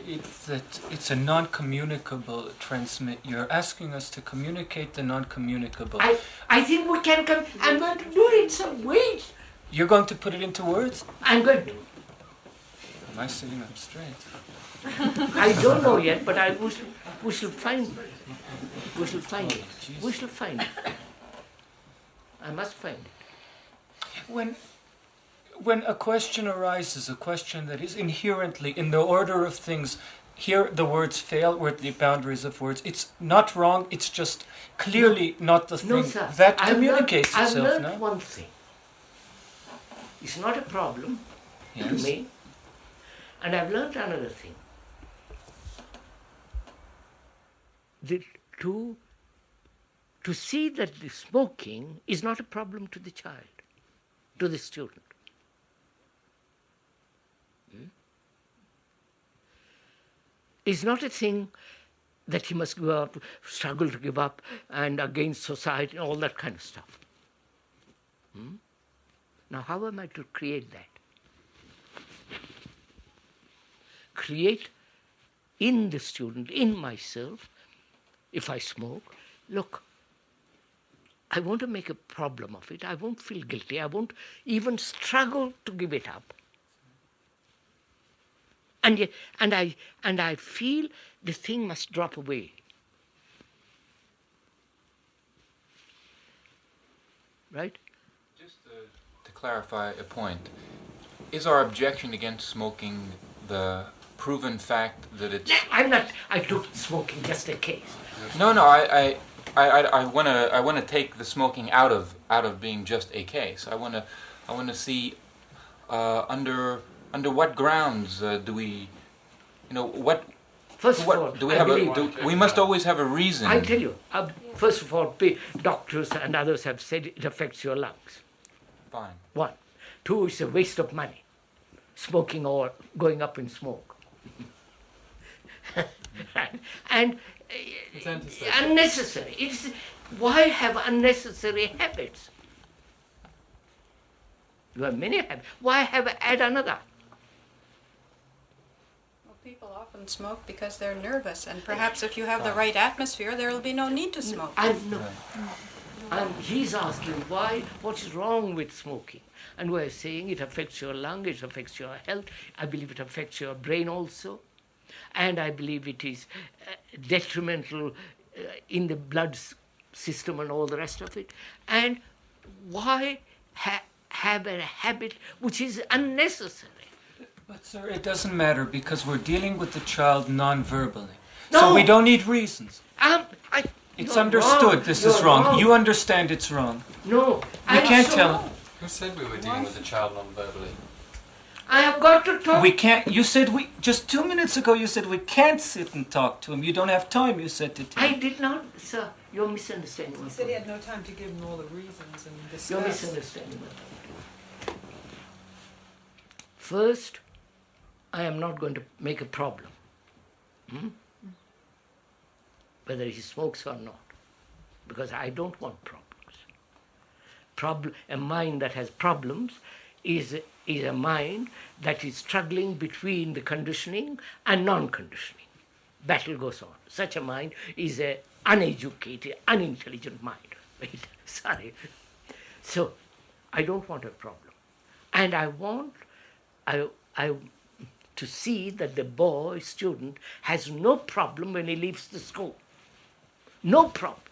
Speaker 12: it's a non-communicable transmit. You're asking us to communicate the non-communicable.
Speaker 2: I think we can come. I'm going to do it in some ways.
Speaker 12: You're going to put it into words?
Speaker 2: I'm going to.
Speaker 12: Am I sitting up straight?
Speaker 2: I don't know yet, but we shall find it. We shall find it. We shall find it. I must find it.
Speaker 12: When a question arises, a question that is inherently in the order of things, here the words fail, we're at the boundaries of words. It's not wrong, it's just clearly not the thing.
Speaker 2: No, sir.
Speaker 12: That communicates
Speaker 2: I've
Speaker 12: itself
Speaker 2: learned
Speaker 12: now.
Speaker 2: one thing. It's not a problem to
Speaker 12: Yes.
Speaker 2: me. And I've learned another thing. To see that the smoking is not a problem to the child, to the student. It's not a thing that he must give up, struggle to give up, and against society, and all that kind of stuff. Now, how am I to create that? Create in the student, in myself, if I smoke, look, I want to make a problem of it. I won't feel guilty. I won't even struggle to give it up. And I feel the thing must drop away. Right?
Speaker 6: Just to clarify a point, is our objection against smoking the proven fact that it's...
Speaker 2: I took smoking just a case.
Speaker 6: No, I want to take the smoking out of being just a case. I want to see under what grounds do we, what.
Speaker 2: First of all,
Speaker 6: do we have we must always have a reason.
Speaker 2: I tell you, first of all, doctors and others have said it affects your lungs.
Speaker 6: Fine. 1.
Speaker 2: 2, it's a waste of money, smoking or going up in smoke. And
Speaker 13: it's
Speaker 2: unnecessary. Why have unnecessary habits? You have many habits. Why add another?
Speaker 16: Well, people often smoke because they're nervous, and perhaps if you have the right atmosphere, there will be no need to smoke.
Speaker 2: He's asking what is wrong with smoking? And we're saying it affects your lung, it affects your health. I believe it affects your brain also. And I believe it is detrimental in the blood system and all the rest of it. And why have a habit which is unnecessary?
Speaker 12: But sir, it doesn't matter because we're dealing with the child non-verbally.
Speaker 2: No.
Speaker 12: So we don't need reasons. It's understood
Speaker 2: wrong.
Speaker 12: This
Speaker 2: You're
Speaker 12: is wrong.
Speaker 2: wrong.
Speaker 12: You understand it's wrong.
Speaker 2: No.
Speaker 12: We can't tell.
Speaker 13: Who said we were dealing with the child non-verbally?
Speaker 2: I have got to talk.
Speaker 12: We can't. You said just 2 minutes ago. You said we can't sit and talk to him. You don't have time. You said to him.
Speaker 2: I did not, sir. You're misunderstanding.
Speaker 11: He said he had no time to give him all the reasons and discuss.
Speaker 2: You're misunderstanding. First, I am not going to make a problem. Whether he smokes or not. Because I don't want problems. A mind that has problems is a mind that is struggling between the conditioning and non-conditioning. Battle goes on. Such a mind is an uneducated, unintelligent mind. Right? Sorry. So, I don't want a problem. And I want to see that the student has no problem when he leaves the school. No problem.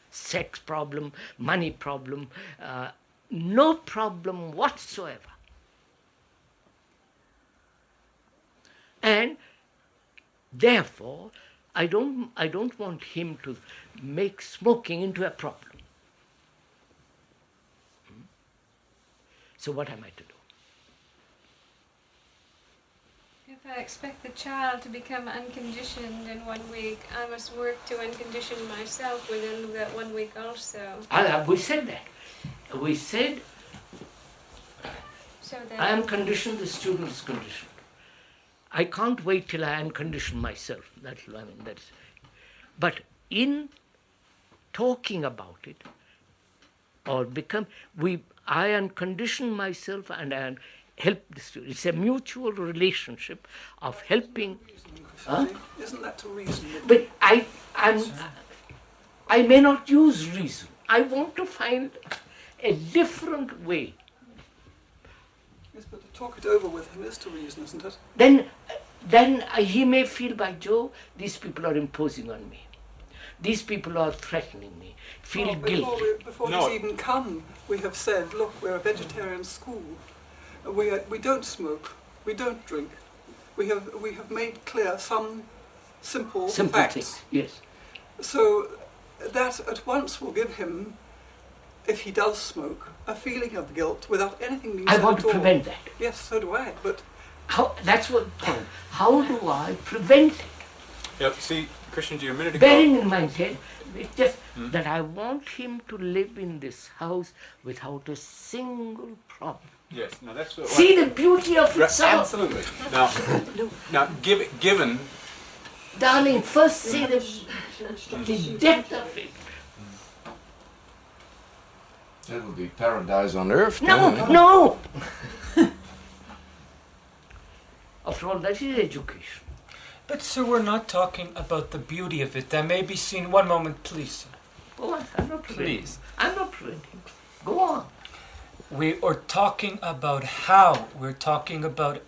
Speaker 2: Sex problem, money problem, no problem whatsoever. And therefore, I don't want him to make smoking into a problem. So what am I to do?
Speaker 5: If I expect the child to become unconditioned in 1 week, I must work to uncondition myself within that 1 week also.
Speaker 2: We said that. We said,
Speaker 5: So then,
Speaker 2: I am conditioned, the student is conditioned. I can't wait till I uncondition myself. But in talking about it, or I uncondition myself and I help the student. It's a mutual relationship of helping.
Speaker 15: Isn't that to reason?
Speaker 2: But I may not use reason. I want to find a different way.
Speaker 15: Yes, but to talk it over with him is to reason, isn't it?
Speaker 2: Then he may feel, by Jove, these people are imposing on me. These people are threatening me. Feel guilty.
Speaker 15: Before he's even come, we have said, look, we're a vegetarian school. We don't smoke. We don't drink. We have made clear some simple facts.
Speaker 2: Things, yes.
Speaker 15: So that at once will give him, if he does smoke, a feeling of guilt without anything being said at all.
Speaker 2: I want to prevent that.
Speaker 15: Yes, so do I. But
Speaker 2: that's what. How do I prevent it?
Speaker 14: Yep. See, Krishnaji, a minute ago.
Speaker 2: Bearing in mind, it's just that I want him to live in this house without a single problem.
Speaker 14: Yes. Now that's what.
Speaker 2: See the beauty of it.
Speaker 14: Absolutely. Now, given.
Speaker 2: Darling, first see the depth of it.
Speaker 3: That would be paradise on earth.
Speaker 2: No. After all, that is education.
Speaker 12: But sir, we're not talking about the beauty of it. That may be seen. One moment, please.
Speaker 2: Go on, I'm not preventing.
Speaker 12: Please.
Speaker 2: I'm not preventing. Go on.
Speaker 12: We are talking about how. We're talking about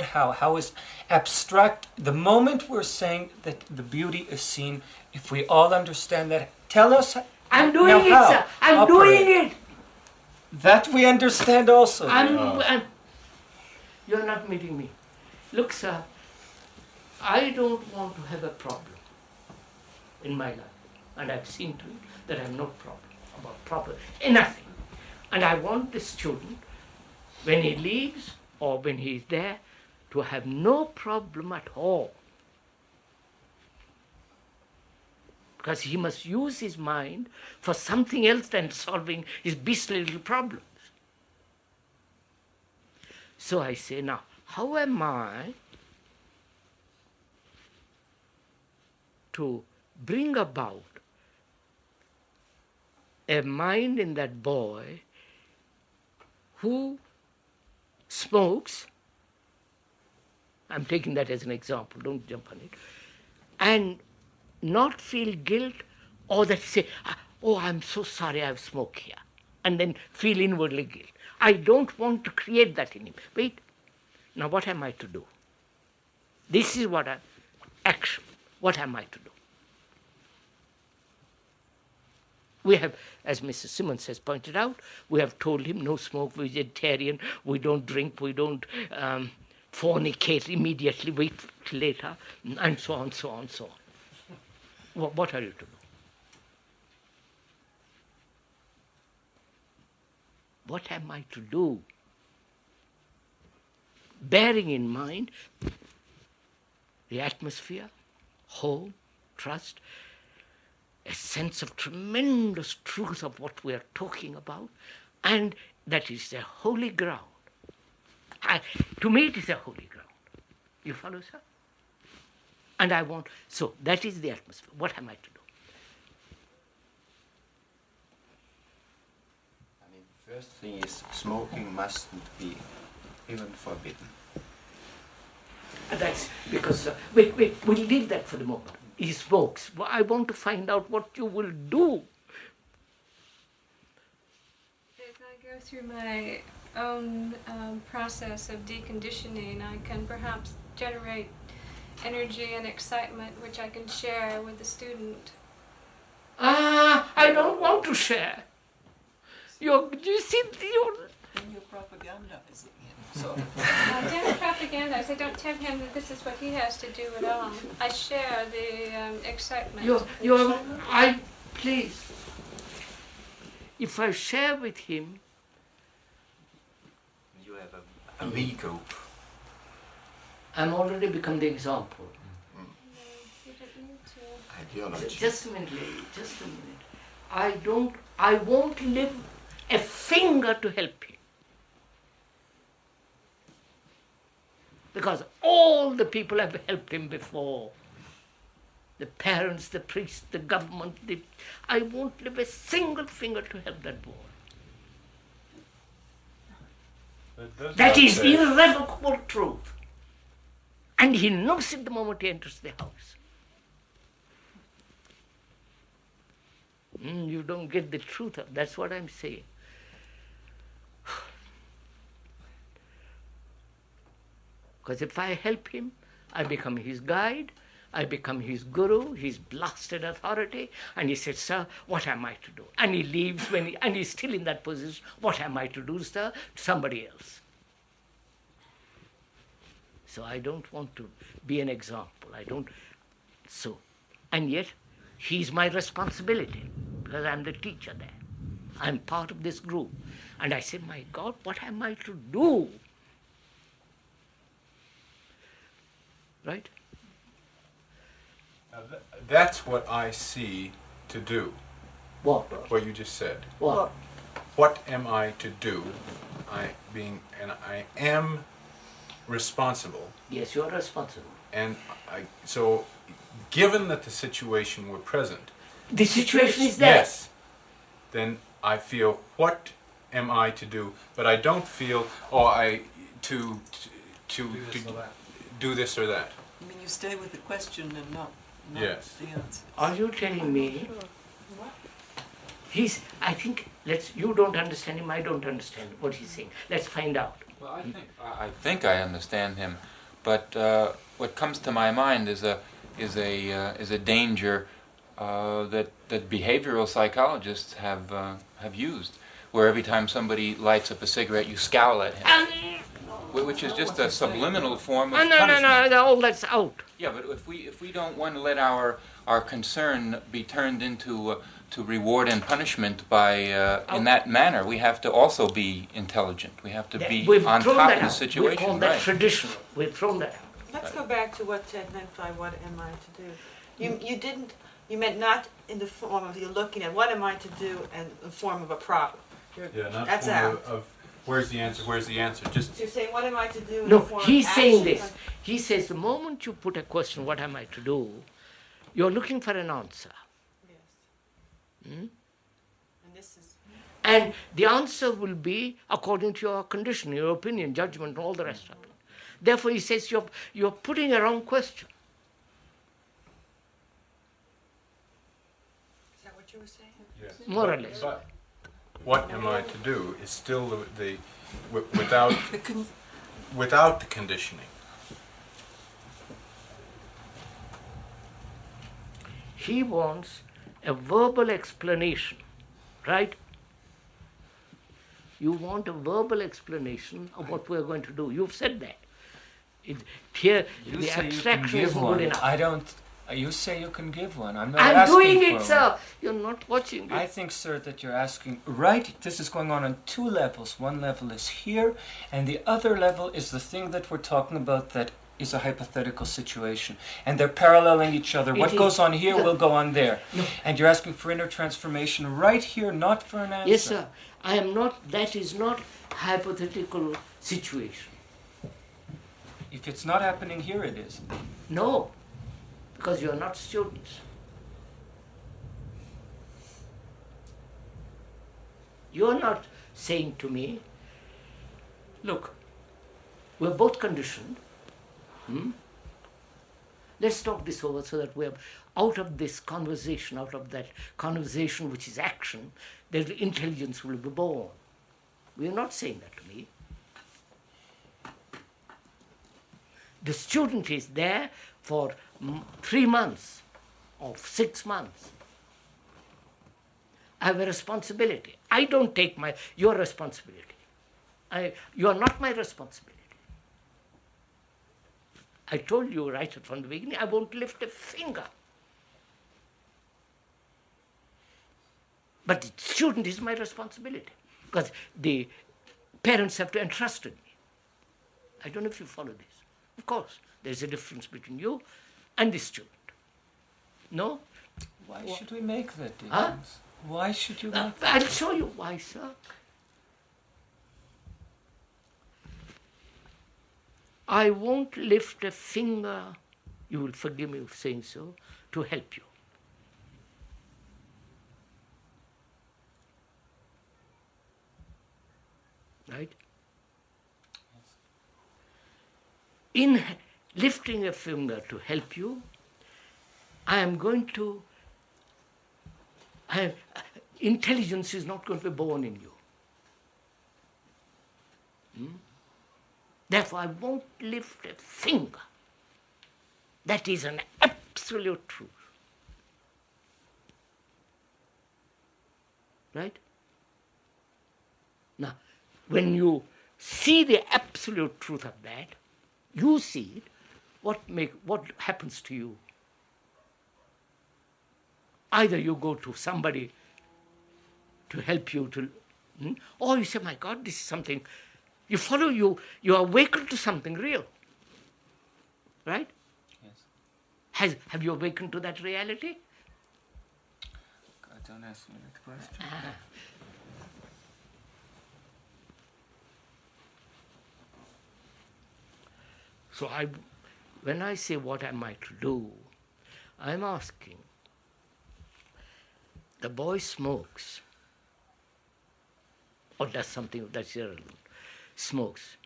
Speaker 12: how. How is abstract. The moment we're saying that the beauty is seen, if we all understand that, tell us.
Speaker 2: I'm doing
Speaker 12: now
Speaker 2: it,
Speaker 12: how.
Speaker 2: sir. I'm
Speaker 12: Operate.
Speaker 2: doing it.
Speaker 12: That we understand also.
Speaker 2: You're not meeting me. Look, sir, I don't want to have a problem in my life. And I've seen to it that I have no problem in nothing. And I want the student, when he leaves or when he is there, to have no problem at all. Because he must use his mind for something else than solving his beastly little problems. So I say, now, how am I to bring about a mind in that boy who smokes, I'm taking that as an example, don't jump on it, and not feel guilt, or that say, oh, I'm so sorry I've smoked here, and then feel inwardly guilt. I don't want to create that in him. Wait, now what am I to do? This is what action. What am I to do? We have, as Mrs. Simmons has pointed out, we have told him no smoke, vegetarian, we don't drink, we don't fornicate immediately, wait till later, and so on, so on, so on. What are you to do? What am I to do? Bearing in mind the atmosphere, home, trust, a sense of tremendous truth of what we are talking about, and that is a holy ground. To me it is a holy ground. You follow, sir? And I want, so that is the atmosphere. What am I to do?
Speaker 4: I mean, first thing is smoking mustn't be even forbidden.
Speaker 2: And that's because, wait, we'll leave that for the moment. He smokes. Well, I want to find out what you will do.
Speaker 5: As I go through my own process of deconditioning, I can perhaps generate energy and excitement which I can share with the student.
Speaker 2: I don't want to share. You see,
Speaker 10: You're propagandizing him. So.
Speaker 5: I don't propagandize. I don't tell him that this is what he has to do at all. I share the excitement.
Speaker 2: Please, if I share with him,
Speaker 4: You have a we group.
Speaker 2: I'm already become the example.
Speaker 5: No, you don't need to.
Speaker 4: Ideology.
Speaker 2: Just a minute, lady, just a minute. I won't lift a finger to help him. Because all the people have helped him before. The parents, the priests, the government, I won't lift a single finger to help that boy. That is irrevocable truth. And he knows it the moment he enters the house. You don't get the truth of that's what I'm saying. Because if I help him, I become his guide, I become his guru, his blasted authority, and he says, sir, what am I to do? And he leaves and he's still in that position. What am I to do, sir? Somebody else. So I don't want to be an example. And yet, he's my responsibility, because I'm the teacher there. I'm part of this group. And I say, my God, what am I to do? Right?
Speaker 14: That's what I see to do. What you just said. What am I to do? I am responsible.
Speaker 2: Yes, you are responsible.
Speaker 14: And so, given that the situation were present,
Speaker 2: the situation is there.
Speaker 14: Yes. Then I feel, what am I to do? But I don't feel, to do this or that.
Speaker 10: I mean, you stay with the question and not
Speaker 14: yes.
Speaker 10: the answer.
Speaker 2: Are you telling me I think, you don't understand him, I don't understand what he's saying. Let's find out.
Speaker 6: Well, I think I understand him, but what comes to my mind is a danger that behavioral psychologists have used, where every time somebody lights up a cigarette, you scowl at him, which is just a subliminal form of punishment.
Speaker 2: No, all that's out.
Speaker 6: Yeah, but if we don't want to let our concern be turned into to reward and punishment by in that manner, we have to also be intelligent. We have to be on top of the situation.
Speaker 2: We call that traditional. We've thrown that out.
Speaker 11: Let's go back to what Ted meant by what am I to do. You meant not in the form of you're looking at what am I to do and the form of a problem.
Speaker 14: Not
Speaker 11: that's
Speaker 14: form
Speaker 11: out.
Speaker 14: Of where's the answer? Where's the answer? Just
Speaker 11: so you're saying what am I to do?
Speaker 2: No,
Speaker 11: in the form
Speaker 2: he's
Speaker 11: of
Speaker 2: saying
Speaker 11: action?
Speaker 2: this. He says the moment you put a question, what am I to do, you're looking for an answer.
Speaker 11: Yes.
Speaker 2: And the answer will be according to your condition, your opinion, judgment, and all the rest of it. Therefore, he says you're putting a wrong question.
Speaker 11: Is that what you were saying?
Speaker 14: yes.
Speaker 2: More or less.
Speaker 14: But what am I to do is still without the conditioning.
Speaker 2: He wants a verbal explanation, right? You want a verbal explanation of what we're going to do. You've said that. Here,
Speaker 12: you
Speaker 2: the
Speaker 12: say
Speaker 2: abstraction
Speaker 12: you
Speaker 2: is
Speaker 12: can give
Speaker 2: good
Speaker 12: one.
Speaker 2: enough.
Speaker 12: I don't. You say you can give one. I'm not
Speaker 2: I'm
Speaker 12: asking
Speaker 2: doing
Speaker 12: for
Speaker 2: it,
Speaker 12: one.
Speaker 2: sir. You're not watching it.
Speaker 12: I think, sir, that you're asking, right, this is going on two levels. One level is here, and the other level is the thing that we're talking about that is a hypothetical situation. And they're paralleling each other. What goes on here will go on there.
Speaker 2: No.
Speaker 12: And you're asking for inner transformation right here, not for an answer.
Speaker 2: Yes, sir. I am not, that is not hypothetical situation.
Speaker 12: If it's not happening here, it is.
Speaker 2: No, because you're not students. You're not saying to me, look, we're both conditioned. Let's talk this over so that we're out of this conversation, out of that conversation which is action, that intelligence will be born. We're not saying that to me. The student is there for 3 months or 6 months. I have a responsibility. I don't take your responsibility. You are not my responsibility. I told you right from the beginning, I won't lift a finger. But the student is my responsibility because the parents have to entrust in me. I don't know if you follow this. Of course, there's a difference between you and the student. No?
Speaker 12: Why should we make that difference?
Speaker 2: Huh?
Speaker 12: Why should you make that?
Speaker 2: I'll show you why, sir. I won't lift a finger, you will forgive me for saying so, to help you. Right? In lifting a finger to help you, intelligence is not going to be born in you. Therefore, I won't lift a finger. That is an absolute truth. Right? Now, when you see the absolute truth of that, you see it, what happens to you? Either you go to somebody to help you or you say, my God, this is something, you follow, you are awakened to something real. Right? Yes. Have you awakened to that reality?
Speaker 12: God, don't ask me that question.
Speaker 2: So when I say what am I to do, I'm asking, the boy smokes or does something that's irrelevant, smokes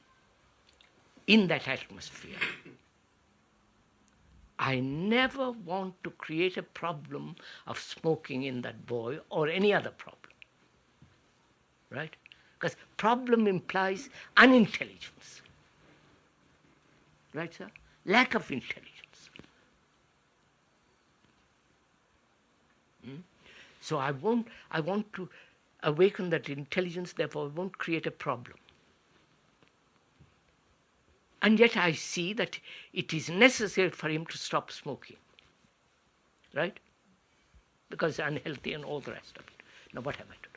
Speaker 2: in that atmosphere. I never want to create a problem of smoking in that boy or any other problem. Right? Because problem implies unintelligence. Right, sir? Lack of intelligence. So I want to awaken that intelligence, therefore I won't create a problem. And yet I see that it is necessary for him to stop smoking. Right? Because it's unhealthy and all the rest of it. Now what have I to do?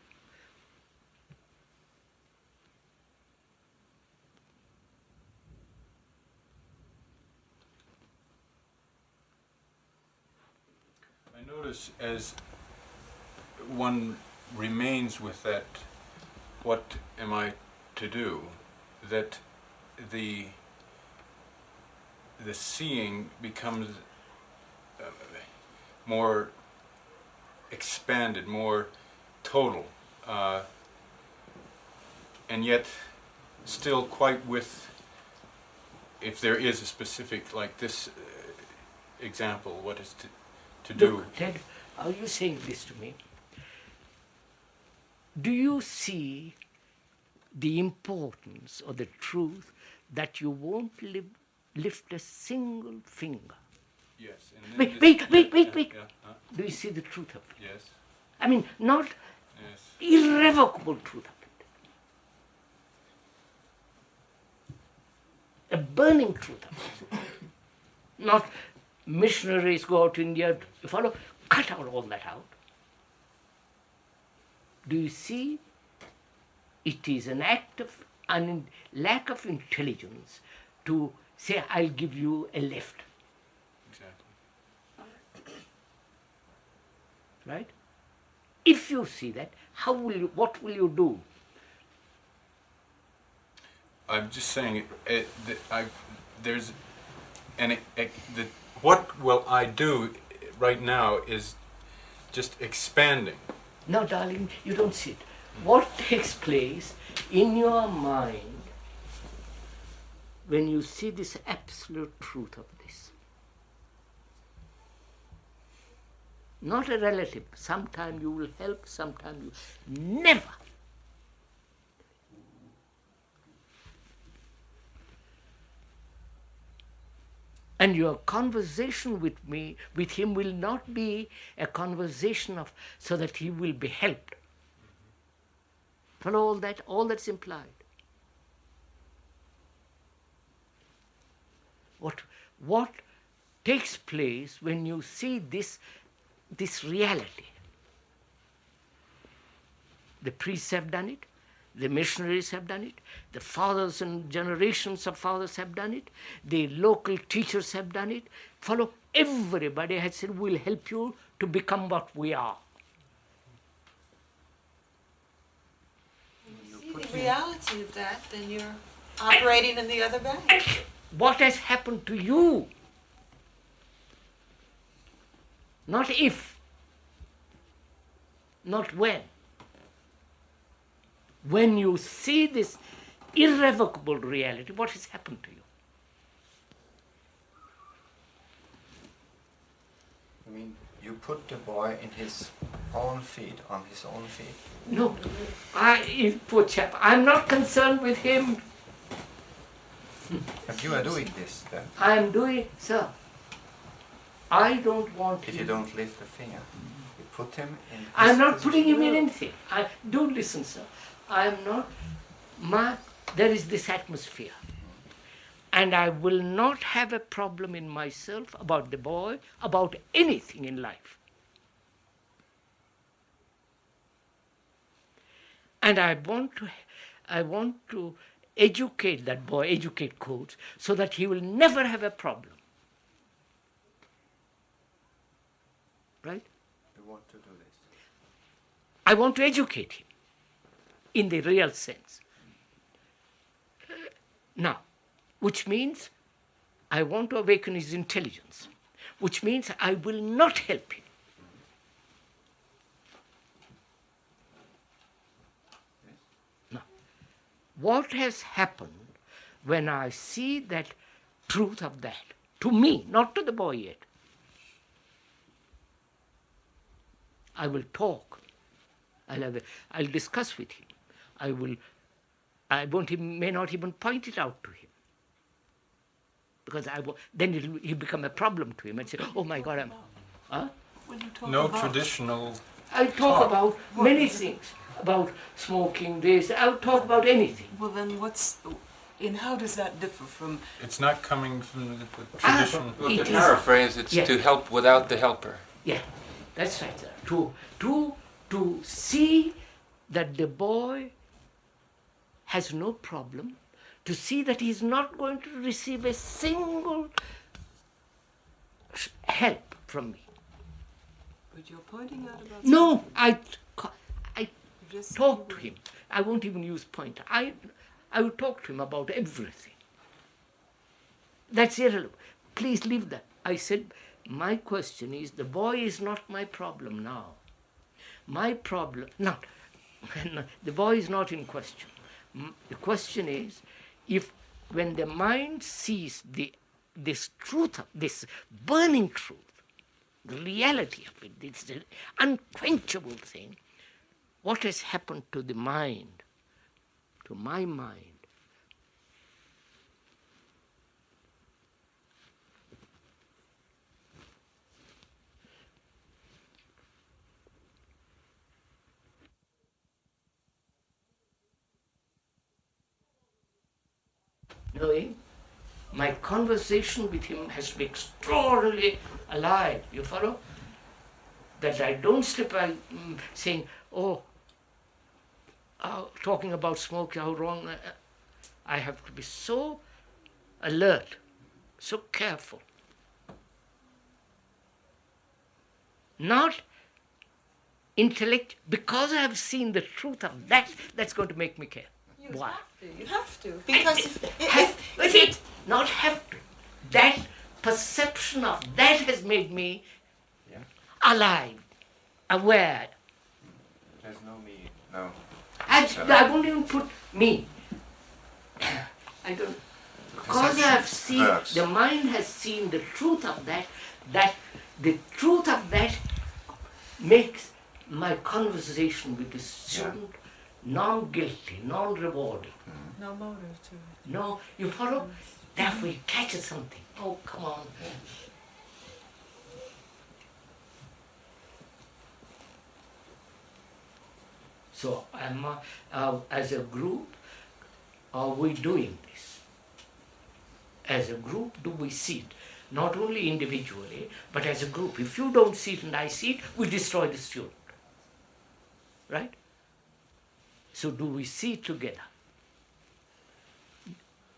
Speaker 14: I notice as one remains with that, what am I to do, that the seeing becomes more expanded, more total, and yet still quite with, if there is a specific, like this example, what is to do.
Speaker 2: Look, Ted, are you saying this to me? Do you see the importance or the truth that you won't lift a single finger?
Speaker 14: Yes.
Speaker 2: Wait.
Speaker 14: Yeah.
Speaker 2: Do you see the truth of it?
Speaker 14: Yes.
Speaker 2: I mean, not
Speaker 14: yes.
Speaker 2: Irrevocable truth of it. A burning truth of it. Not missionaries go out to India, you follow, cut out all that out. Do you see? It is an act of lack of intelligence to say, I'll give you a lift.
Speaker 14: Exactly.
Speaker 2: Right? If you see that, what will you do?
Speaker 14: I'm just saying, what will I do right now is just expanding.
Speaker 2: No, darling, you don't see it. What takes place in your mind when you see this absolute truth of this? Not a relative. Sometime you will help, sometime you never. And your conversation with him will not be a conversation so that he will be helped. Follow all that's implied. What takes place when you see this reality? The priests have done it, the missionaries have done it, the fathers and generations of fathers have done it, the local teachers have done it. Follow, everybody has said, we'll help you to become what we are.
Speaker 11: When you see the reality of that, then you're operating in the other bank.
Speaker 2: What has happened to you? Not if, not when. When you see this irrevocable reality, what has happened to you?
Speaker 4: I mean, you put the boy in his own feet, on his own feet.
Speaker 2: No, poor chap, I'm not concerned with him.
Speaker 4: But you are doing this then.
Speaker 2: I am doing, sir. I don't want
Speaker 4: If you don't lift a finger, you put him in.
Speaker 2: I'm not putting him in anything. Do listen, sir. I am not. There is this atmosphere. And I will not have a problem in myself about the boy, about anything in life. And I want to educate that boy, educate quotes, so that he will never have a problem. Right?
Speaker 4: You want to do this.
Speaker 2: I want to educate him in the real sense. Now, which means I want to awaken his intelligence, which means I will not help him. Now, what has happened when I see that truth of that? To me, not to the boy yet. I will talk. I'll discuss with him. May not even point it out to him. Because then it'll become a problem to him and say, oh my God,
Speaker 14: No traditional.
Speaker 2: I'll talk about many things. About smoking this, I'll talk about anything.
Speaker 10: Well then how does that differ from...
Speaker 14: It's not coming from the tradition.
Speaker 6: Well, to paraphrase, it's to help without the helper.
Speaker 2: Yeah, that's right, sir. To see that the boy has no problem, to see that he's not going to receive a single help from me.
Speaker 10: But you're pointing out about...
Speaker 2: No, I talk to him. I won't even use pointer. I will talk to him about everything. That's irrelevant. Please leave that. I said, my question is, the boy is not my problem now. My problem, the boy is not in question. The question is, when the mind sees this truth, this burning truth, the reality of it, this unquenchable thing, what has happened to the mind, to my mind? Knowing my conversation with him has been extraordinarily alive, you follow? That I don't slip by saying, talking about smoke, how wrong. I have to be so alert, so careful. Not intellect, because I have seen the truth of that, that's going to make me care. Why?
Speaker 11: You have to. Because
Speaker 2: that perception of that has made me alive, aware.
Speaker 4: There's no me, no.
Speaker 2: I won't even put me. I don't. Because I have seen, the mind has seen the truth of that the truth of that makes my conversation with the student non-guilty, non-rewarding.
Speaker 11: No motive to it.
Speaker 2: No, you follow? Therefore he catches something. Oh, come on. So, as a group, are we doing this? As a group, do we see it? Not only individually, but as a group. If you don't see it and I see it, we destroy the student. Right? So do we see it together?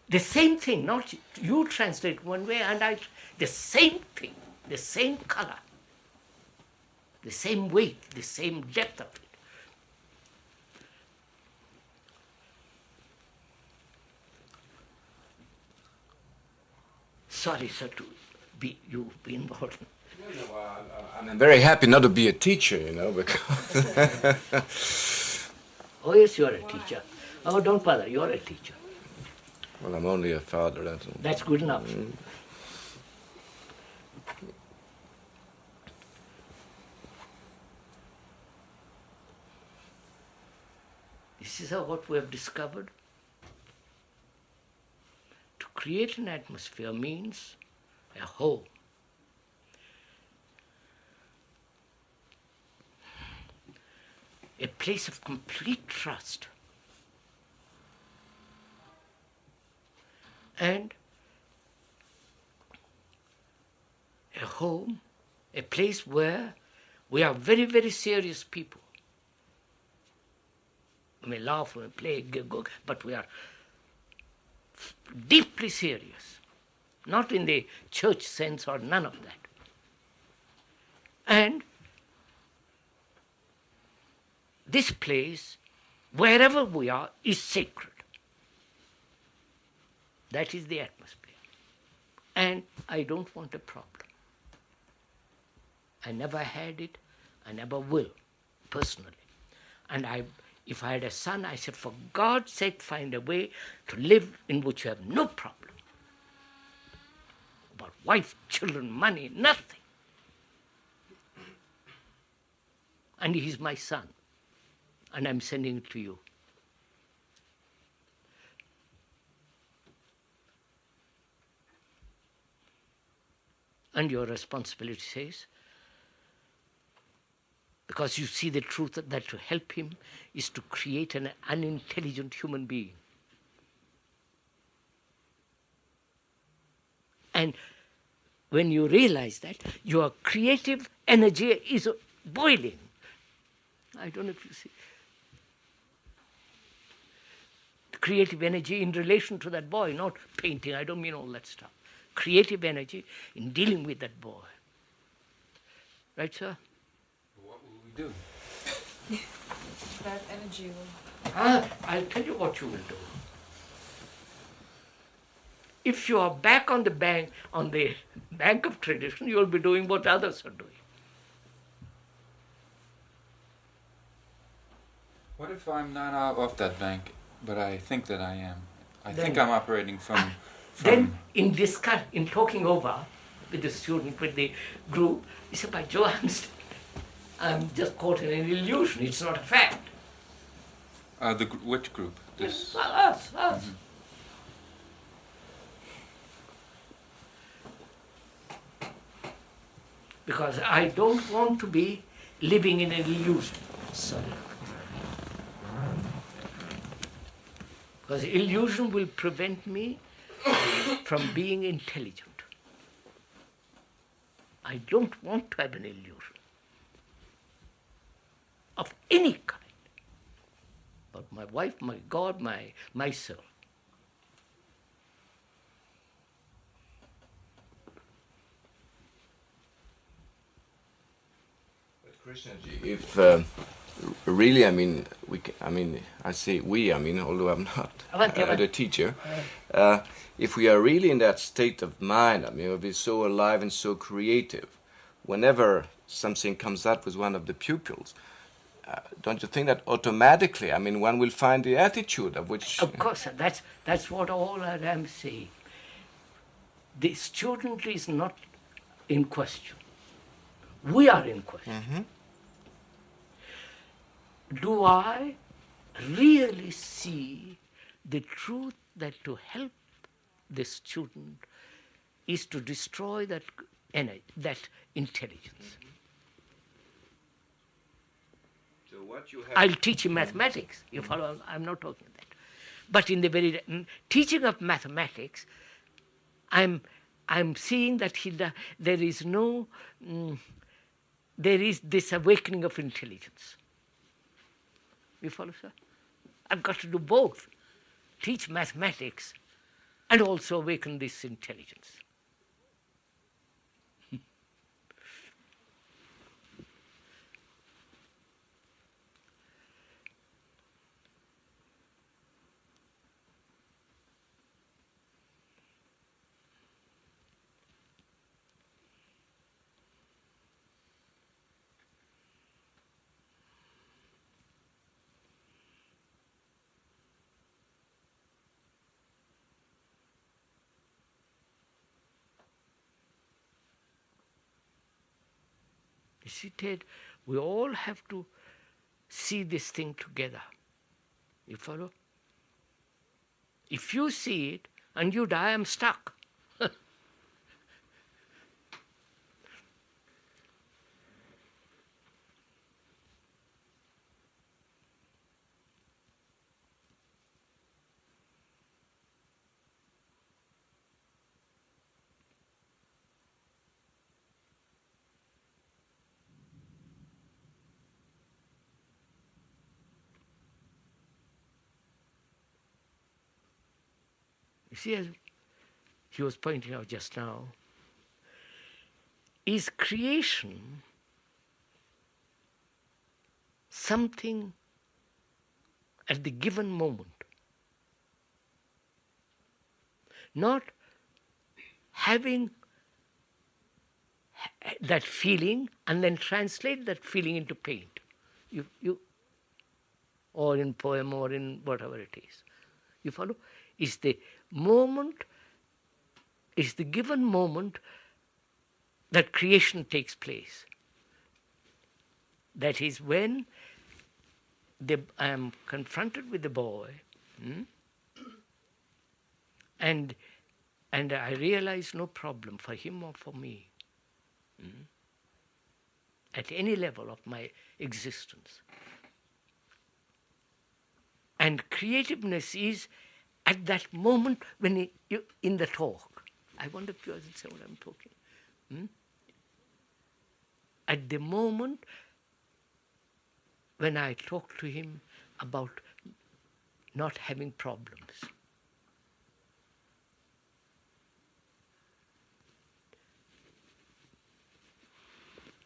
Speaker 2: The same thing, not you translate one way and I, the same thing, the same color, the same weight, the same depth of it. Sorry, sir, to be involved.
Speaker 3: I'm very happy not to be a teacher, because...
Speaker 2: Oh, yes, you're a teacher. Oh, don't bother, you're a teacher.
Speaker 3: Well, I'm only a father, that's all.
Speaker 2: That's good enough. This is what we have discovered. To create an atmosphere means a home. A place of complete trust. And a home, a place where we are very, very serious people. We may laugh, we may play, but we are deeply serious. Not in the church sense or none of that. And this place, wherever we are, is sacred. That is the atmosphere. And I don't want a problem. I never had it, I never will, personally. And if I had a son, I said, for God's sake, find a way to live in which you have no problem about wife, children, money, nothing. And he's my son, and I'm sending it to you. And your responsibility says, because you see the truth that to help him is to create an unintelligent human being. And when you realize that, your creative energy is boiling. I don't know if you see. Creative energy in relation to that boy, not painting, I don't mean all that stuff. Creative energy in dealing with that boy. Right, sir?
Speaker 6: What will we do?
Speaker 7: That energy will...
Speaker 2: I'll tell you what you will do. If you are back on the bank of tradition, you will be doing what others are doing.
Speaker 6: What if I'm not off that bank, but I think that I am? I think I'm operating from...
Speaker 2: Then in talking over with the student, with the group, he said, by Joe, I'm just caught in an illusion. It's not a fact.
Speaker 6: Which group? This?
Speaker 2: Us.
Speaker 6: Mm-hmm.
Speaker 2: Because I don't want to be living in an illusion. Sorry. Because illusion will prevent me from being intelligent. I don't want to have an illusion of any kind. But my wife, my God, myself.
Speaker 3: Krishnaji, if really, I say we, although I'm not a teacher, if we are really in that state of mind, we'll be so alive and so creative, whenever something comes up with one of the pupils, don't you think that automatically, one will find the attitude of which...
Speaker 2: Of course, that's what all I am saying. The student is not in question. We are in question.
Speaker 3: Mm-hmm.
Speaker 2: Do I really see the truth that to help the student is to destroy that energy, that intelligence?
Speaker 3: So what you have...
Speaker 2: I'll teach him mathematics. You follow? I'm not talking that. But in the very teaching of mathematics, I'm seeing that there is this awakening of intelligence. You follow, sir? I've got to do both. Teach mathematics and also awaken this intelligence. You see, Ted, we all have to see this thing together. You follow? If you see it and you die, I'm stuck. You see, as he was pointing out just now, is creation something at the given moment? Not having that feeling and then translate that feeling into paint, or in poem or in whatever it is. You follow? Is the moment is the given moment that creation takes place. That is when I am confronted with the boy, and I realize no problem for him or for me, at any level of my existence. And creativeness is at that moment when you in the talk. I wonder if you understand what I'm talking. At the moment when I talk to him about not having problems.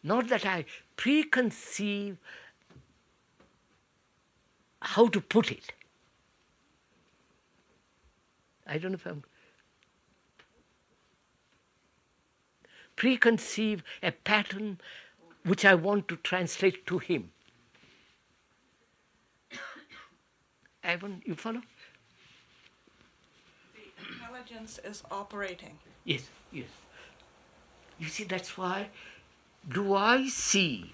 Speaker 2: Not that I preconceive how to put it. I don't know if I'm... Preconceive a pattern which I want to translate to him. You follow?
Speaker 17: The intelligence is operating.
Speaker 2: Yes, yes. You see, that's why do I see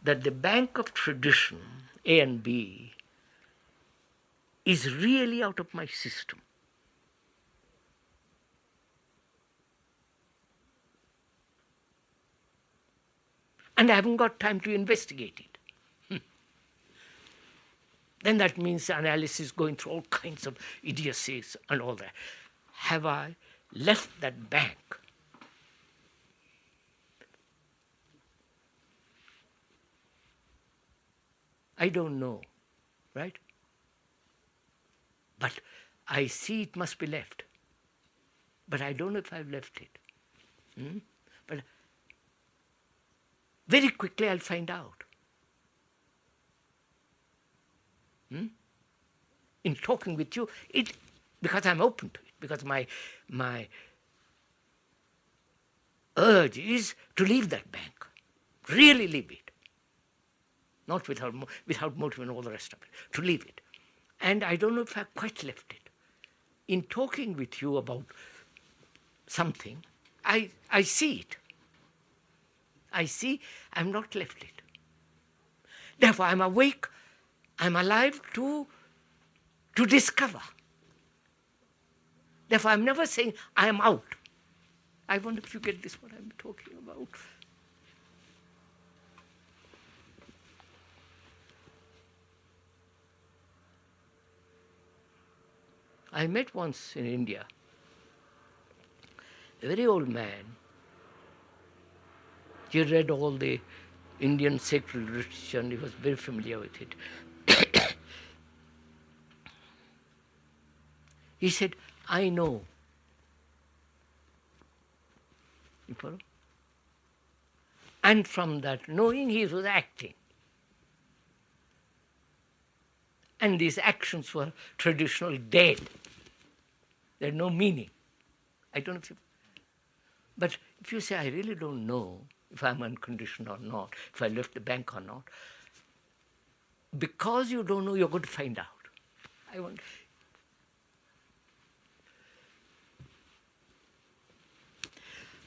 Speaker 2: that the bank of tradition, A and B, is really out of my system. And I haven't got time to investigate it. Then that means analysis going through all kinds of idiocies and all that. Have I left that bank? I don't know, right? But I see it must be left. But I don't know if I've left it. But very quickly I'll find out. In talking with you, because I'm open to it, because my urge is to leave that bank, really leave it, not without motive and all the rest of it, to leave it. And I don't know if I've quite left it. In talking with you about something, I see it. I see I've not left it. Therefore, I'm awake, I'm alive to discover. Therefore, I'm never saying I am out. I wonder if you get this, what I'm talking about. I met once in India a very old man. He read all the Indian sacred literature and he was very familiar with it. He said, I know. You follow? And from that knowing, he was acting. And these actions were traditional, dead. They had no meaning. I don't know if you... But if you say, I really don't know if I'm unconditioned or not, if I left the bank or not, because you don't know, you're going to find out. I want...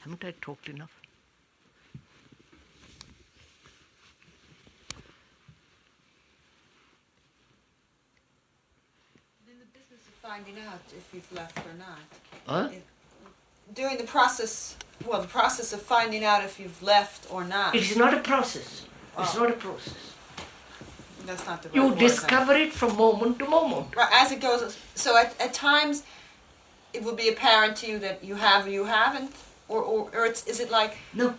Speaker 2: Haven't I talked enough?
Speaker 11: In the business of finding out if you've left or not.
Speaker 2: Huh?
Speaker 11: During the process of finding out if you've left or not.
Speaker 2: It is not a process. It's not a process.
Speaker 11: That's not the right
Speaker 2: You
Speaker 11: word,
Speaker 2: discover it from moment to moment.
Speaker 11: Right, as it goes. So at times, it will be apparent to you that you have or you haven't. Or is it like...
Speaker 2: No.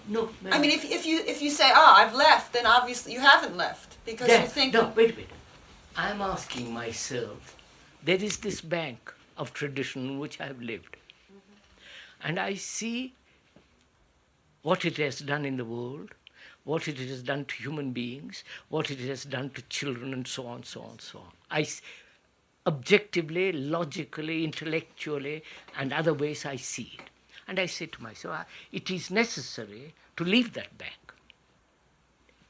Speaker 11: I mean, if you say, I've left, then obviously you haven't left. Because you think...
Speaker 2: No, wait a minute. I'm asking myself, there is this bank of tradition in which I've lived. And I see what it has done in the world, what it has done to human beings, what it has done to children, and so on, so on, so on. Objectively, logically, intellectually, and other ways I see it. And I say to myself, it is necessary to leave that bank.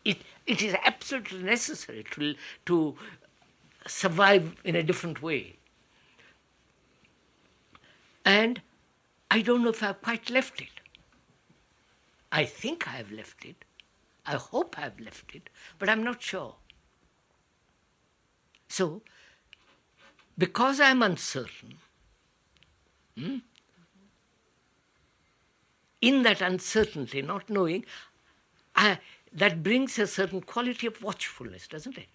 Speaker 2: It is absolutely necessary to survive in a different way. And I don't know if I've quite left it. I think I have left it. I hope I've left it, but I'm not sure. So, because I'm uncertain, in that uncertainty, not knowing, that brings a certain quality of watchfulness, doesn't it?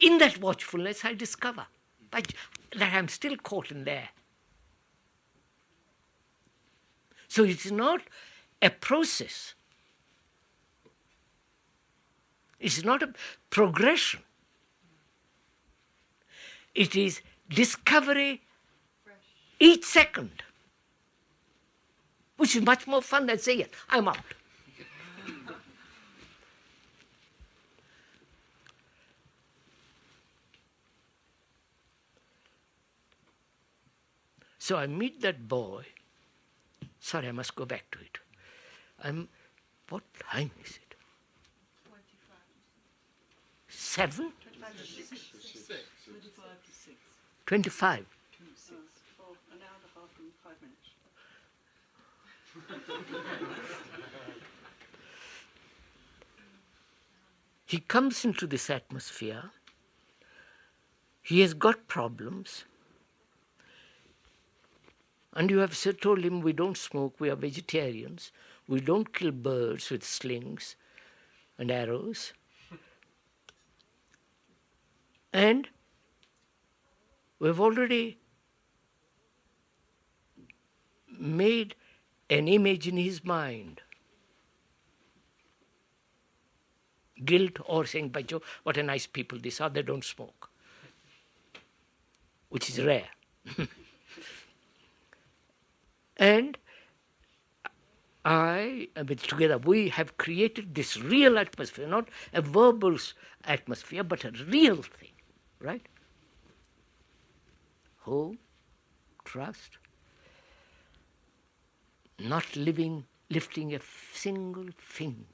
Speaker 2: In that watchfulness, I discover that I'm still caught in there. So it's not a process. It's not a progression. It is discovery each second, which is much more fun than saying, I'm out. So I meet that boy. Sorry, I must go back to it. What time is it? 7? 25.
Speaker 15: An hour and a half and 5 minutes.
Speaker 2: He comes into this atmosphere. He has got problems. And you have told him, we don't smoke, we are vegetarians. We don't kill birds with slings and arrows. And we've already made an image in his mind. Guilt or saying, by Joe, what a nice people these are, they don't smoke. Which is rare. And together we have created this real atmosphere, not a verbal atmosphere, but a real thing, right? Home, trust, not lifting a single finger.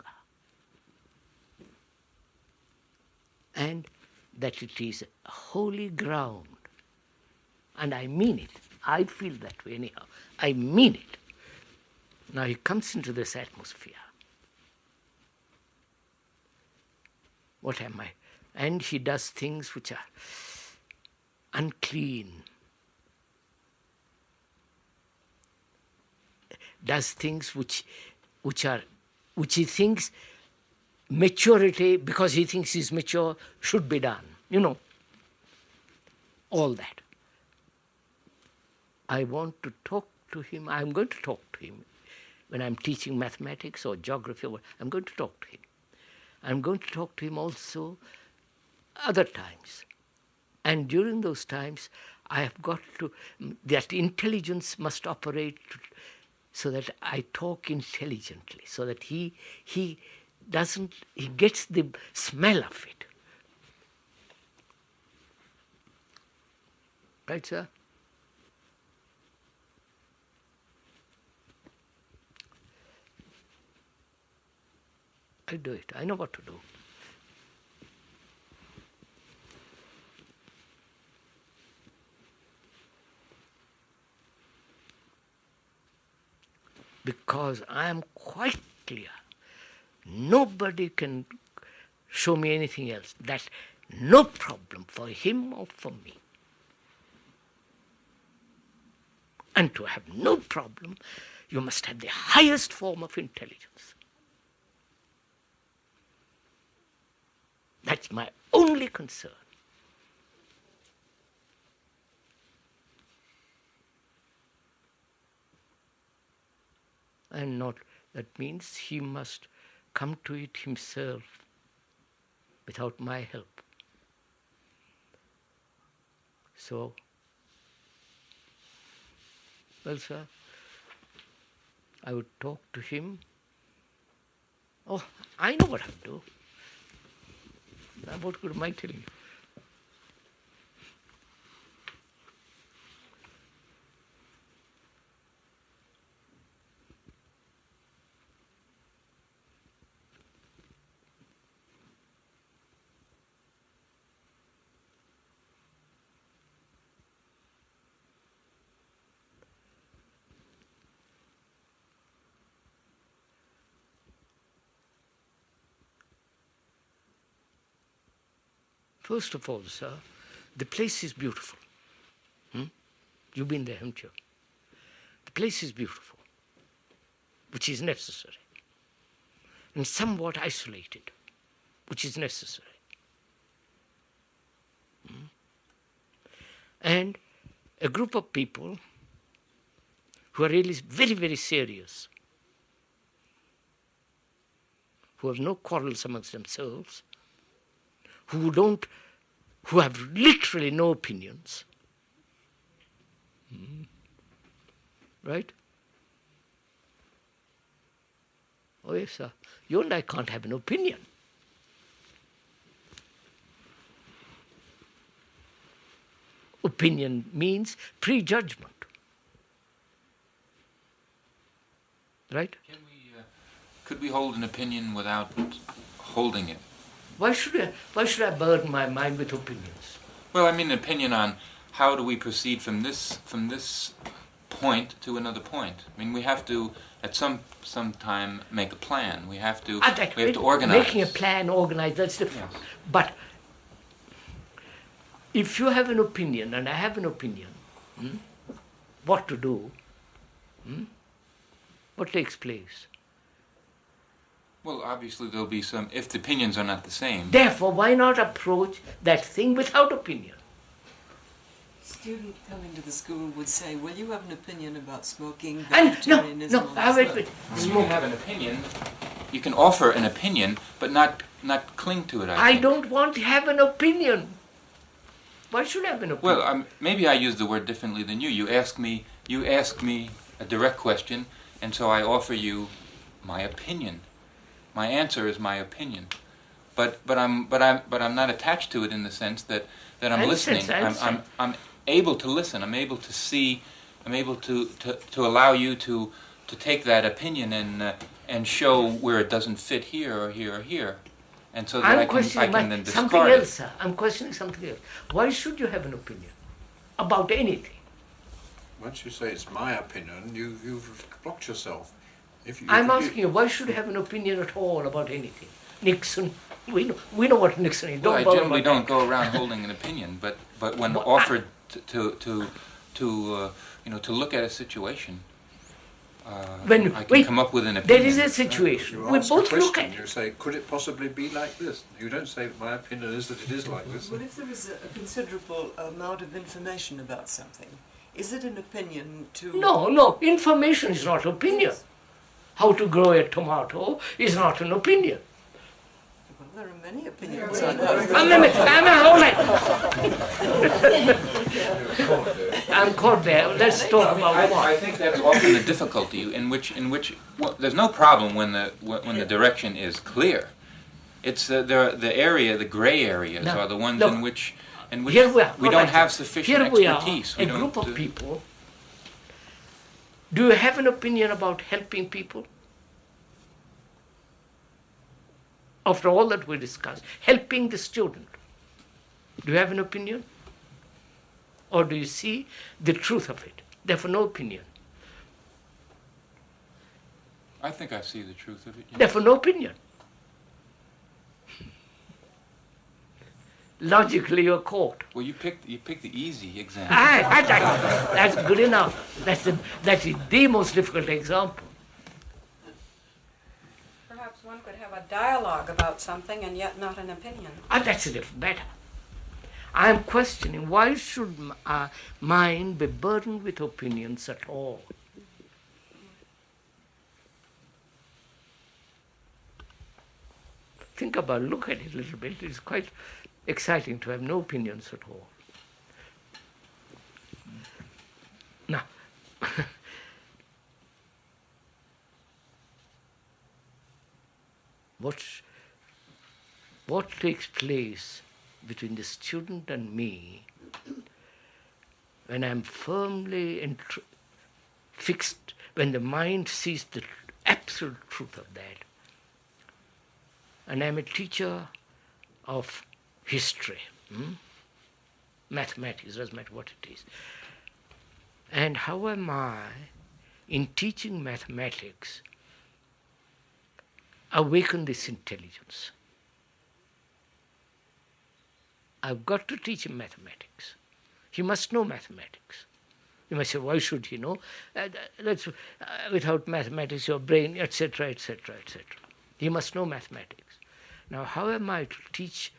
Speaker 2: And that it is holy ground. And I mean it. I feel that way anyhow. I mean it. Now he comes into this atmosphere. What am I? And he does things which are unclean. Does things which he thinks maturity, because he thinks he's mature, should be done. You know, all that. I want to talk to him. I'm going to talk to him. When I'm teaching mathematics or geography, I'm going to talk to him. I'm going to talk to him also other times. And during those times, I have got to, that intelligence must operate so that I talk intelligently, so that he gets the smell of it. Right, sir? I do it. I know what to do. Because I am quite clear. Nobody can show me anything else. That's no problem for him or for me. And to have no problem, you must have the highest form of intelligence. That's my only concern. And not, that means he must come to it himself without my help. So, well, sir, I would talk to him. Oh, I know what I would do. What good am I telling you? First of all, sir, the place is beautiful. You've been there, haven't you? The place is beautiful, which is necessary, and somewhat isolated, which is necessary. And a group of people who are really very, very serious, who have no quarrels amongst themselves, who have literally no opinions. Right? Oh yes, sir. You and I can't have an opinion. Opinion means prejudgment. Right?
Speaker 6: Could we hold an opinion without holding it?
Speaker 2: Why should I burden my mind with opinions?
Speaker 6: Well, I mean an opinion on how do we proceed from this point to another point. I mean, we have to at some time make a plan. We have to organize.
Speaker 2: Making a plan, organize, that's different. Yes. But if you have an opinion and I have an opinion, what to do? What takes place?
Speaker 6: Well, obviously there'll be some, if the opinions are not the same.
Speaker 2: Therefore, why not approach that thing without opinion?
Speaker 10: A student coming to the school would say, will you have an opinion about smoking,
Speaker 2: vegetarianism?
Speaker 6: When you have an opinion, you can offer an opinion, but not cling to it, I think.
Speaker 2: don't want to have an opinion. Why should I have an opinion?
Speaker 6: Well, maybe I use the word differently than you. You ask me a direct question, and so I offer you my opinion. My answer is my opinion, but I'm not attached to it in the sense that I'm listening. I'm able to listen. I'm able to see. I'm able to allow you to take that opinion and show where it doesn't fit here or here or here, and so that I can then discard
Speaker 2: something else, sir. I'm questioning something else. Why should you have an opinion about anything?
Speaker 9: Once you say it's my opinion, you've blocked yourself.
Speaker 2: I'm asking you, why should you have an opinion at all about anything? Nixon, we know what Nixon is.
Speaker 6: Well, I generally don't go around holding an opinion, but when offered to look at a situation, I can come up with an opinion.
Speaker 2: There is a situation. We both look at it.
Speaker 9: You say, could it possibly be like this? You don't say, my opinion is that it is like this.
Speaker 10: Well, if there is a considerable amount of information about something, is it an opinion to...
Speaker 2: No, information is not opinion. How to grow a tomato is not an opinion.
Speaker 10: Well, there are many opinions.
Speaker 2: I'm caught there. Let's talk about one.
Speaker 6: I think that's often the difficulty in which there's no problem when the direction is clear. It's the gray areas are the ones in which we don't have sufficient expertise.
Speaker 2: Here we are, a group of people. Do you have an opinion about helping people? After all that we discussed, helping the student. Do you have an opinion? Or do you see the truth of it? Therefore, no opinion.
Speaker 6: I think I see the truth of it. Yes.
Speaker 2: Therefore, no opinion. Logically, you're caught.
Speaker 6: Well, you picked the easy example.
Speaker 2: That's good enough. That is the most difficult example.
Speaker 16: Perhaps one could have a dialogue about something and yet not an opinion.
Speaker 2: That's a little better. I am questioning, why should our mind be burdened with opinions at all? Think about it, look at it a little bit. It's quite exciting to have no opinions at all. Now, what takes place between the student and me when I'm firmly fixed, when the mind sees the absolute truth of that, and I'm a teacher of history, mathematics, doesn't matter what it is. And how am I, in teaching mathematics, awaken this intelligence? I've got to teach him mathematics. He must know mathematics. You must say, why should he know? Without mathematics, your brain, etc., etc., etc. He must know mathematics. Now, how am I to teach,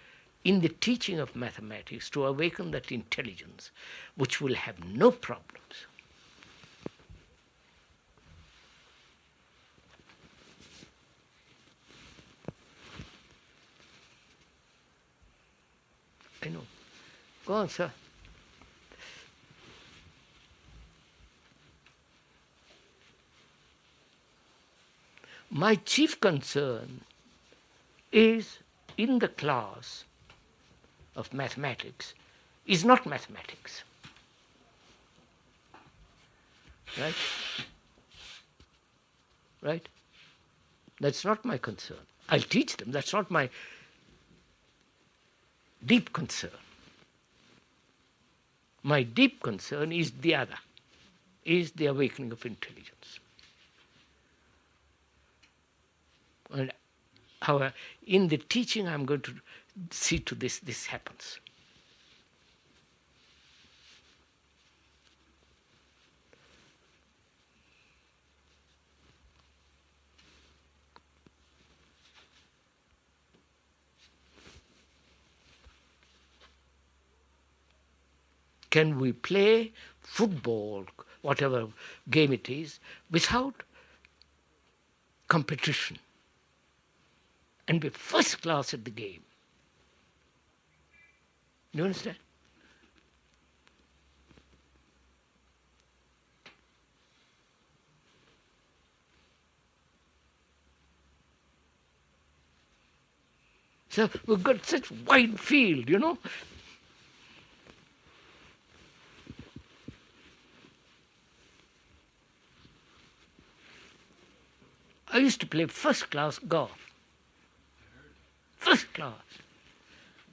Speaker 2: in the teaching of mathematics, to awaken that intelligence, which will have no problems? I know. Go on, sir. My chief concern is in the class of mathematics is not mathematics. Right? Right? That's not my concern. I'll teach them. That's not my deep concern. My deep concern is the other, is the awakening of intelligence. And however, in the teaching, I'm going to see to this happens. Can we play football, whatever game it is, without competition and be first class at the game? Do you understand? So we've got such wide field, you know. I used to play first class golf. First class.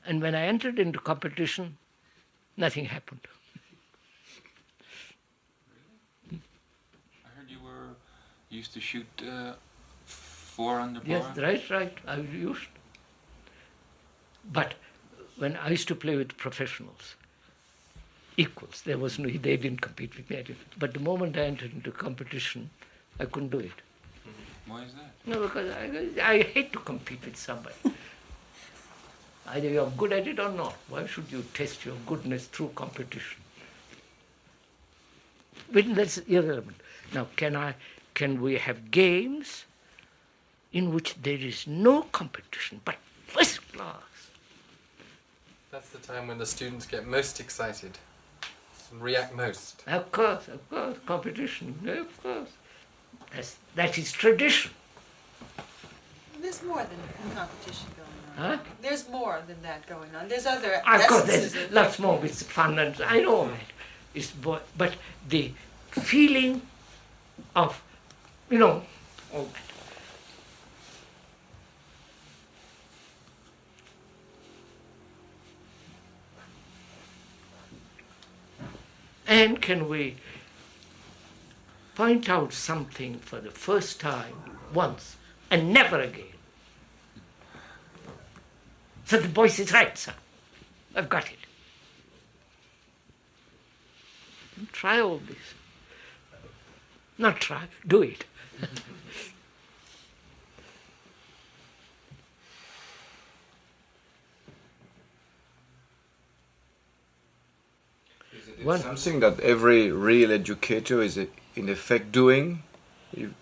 Speaker 2: And when I entered into competition, nothing happened.
Speaker 6: I heard you used to shoot 4 under par.
Speaker 2: Yes, right. I used. But when I used to play with professionals, equals, they didn't compete with me. But the moment I entered into competition, I couldn't do it.
Speaker 6: Why is that?
Speaker 2: No, because I hate to compete with somebody. Either you're good at it or not. Why should you test your goodness through competition? But that's irrelevant. Now, can we have games in which there is no competition, but first class?
Speaker 13: That's the time when the students get most excited and react most.
Speaker 2: Of course, competition, of course. That is tradition.
Speaker 11: There's more than competition going
Speaker 2: Huh?
Speaker 11: on. There's more than that going on. There's other
Speaker 2: Of course,
Speaker 11: essences
Speaker 2: there's
Speaker 11: of
Speaker 2: lots more with fun, and I know that. But the feeling of, all that. And can we point out something for the first time, once, and never again? So the boy says, right, sir, I've got it. And try all this. Not try, do it.
Speaker 3: It's something that every real educator is in effect doing,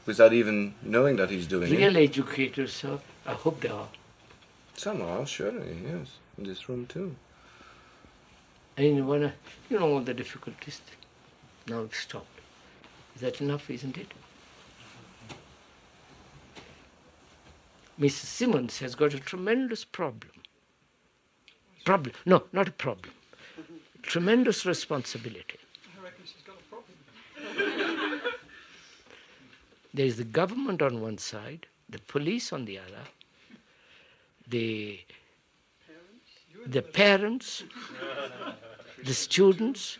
Speaker 3: without even knowing that he's doing
Speaker 2: Real
Speaker 3: it.
Speaker 2: educators, sir, I hope they are.
Speaker 3: Some are, surely, yes. In this room too.
Speaker 2: And you know all the difficulties. Now it's stopped. Is that enough, isn't it? Mrs. Simmons has got a tremendous problem. No, not a problem. Tremendous responsibility.
Speaker 15: I reckon she's got a problem.
Speaker 2: There is the government on one side, the police on the other, the parents, the students.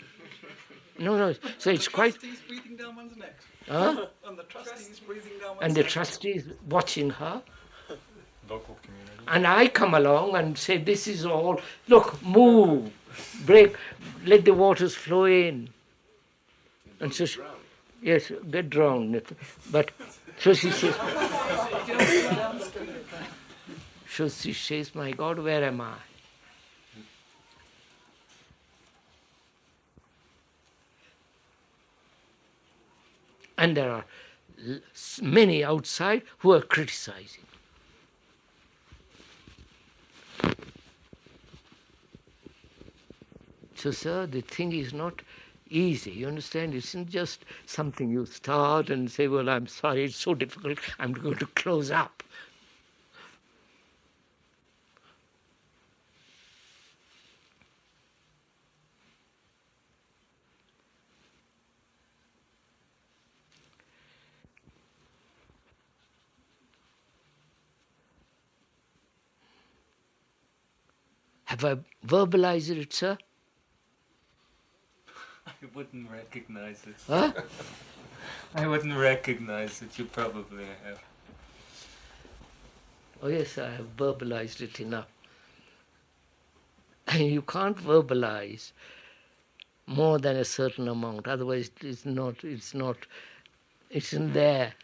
Speaker 2: No. So it's quite.
Speaker 15: The trustees breathing down one's neck.
Speaker 2: Huh?
Speaker 15: And the trustees breathing down one's
Speaker 2: And the
Speaker 15: neck.
Speaker 2: trustees watching her.
Speaker 14: local community.
Speaker 2: And I come along and say, this is all, look, move, break, let the waters flow in. And so, yes, get drowned. But, so she says, my God, where am I? And there are many outside who are criticizing. So, sir, the thing is not easy, you understand? It isn't just something you start and say, well, I'm sorry, it's so difficult, I'm going to close up. Have I verbalized it, sir?
Speaker 12: I wouldn't recognize it.
Speaker 2: Huh?
Speaker 12: I wouldn't recognize it. You probably have.
Speaker 2: Oh yes, I have verbalized it enough. And you can't verbalize more than a certain amount. Otherwise, it isn't there.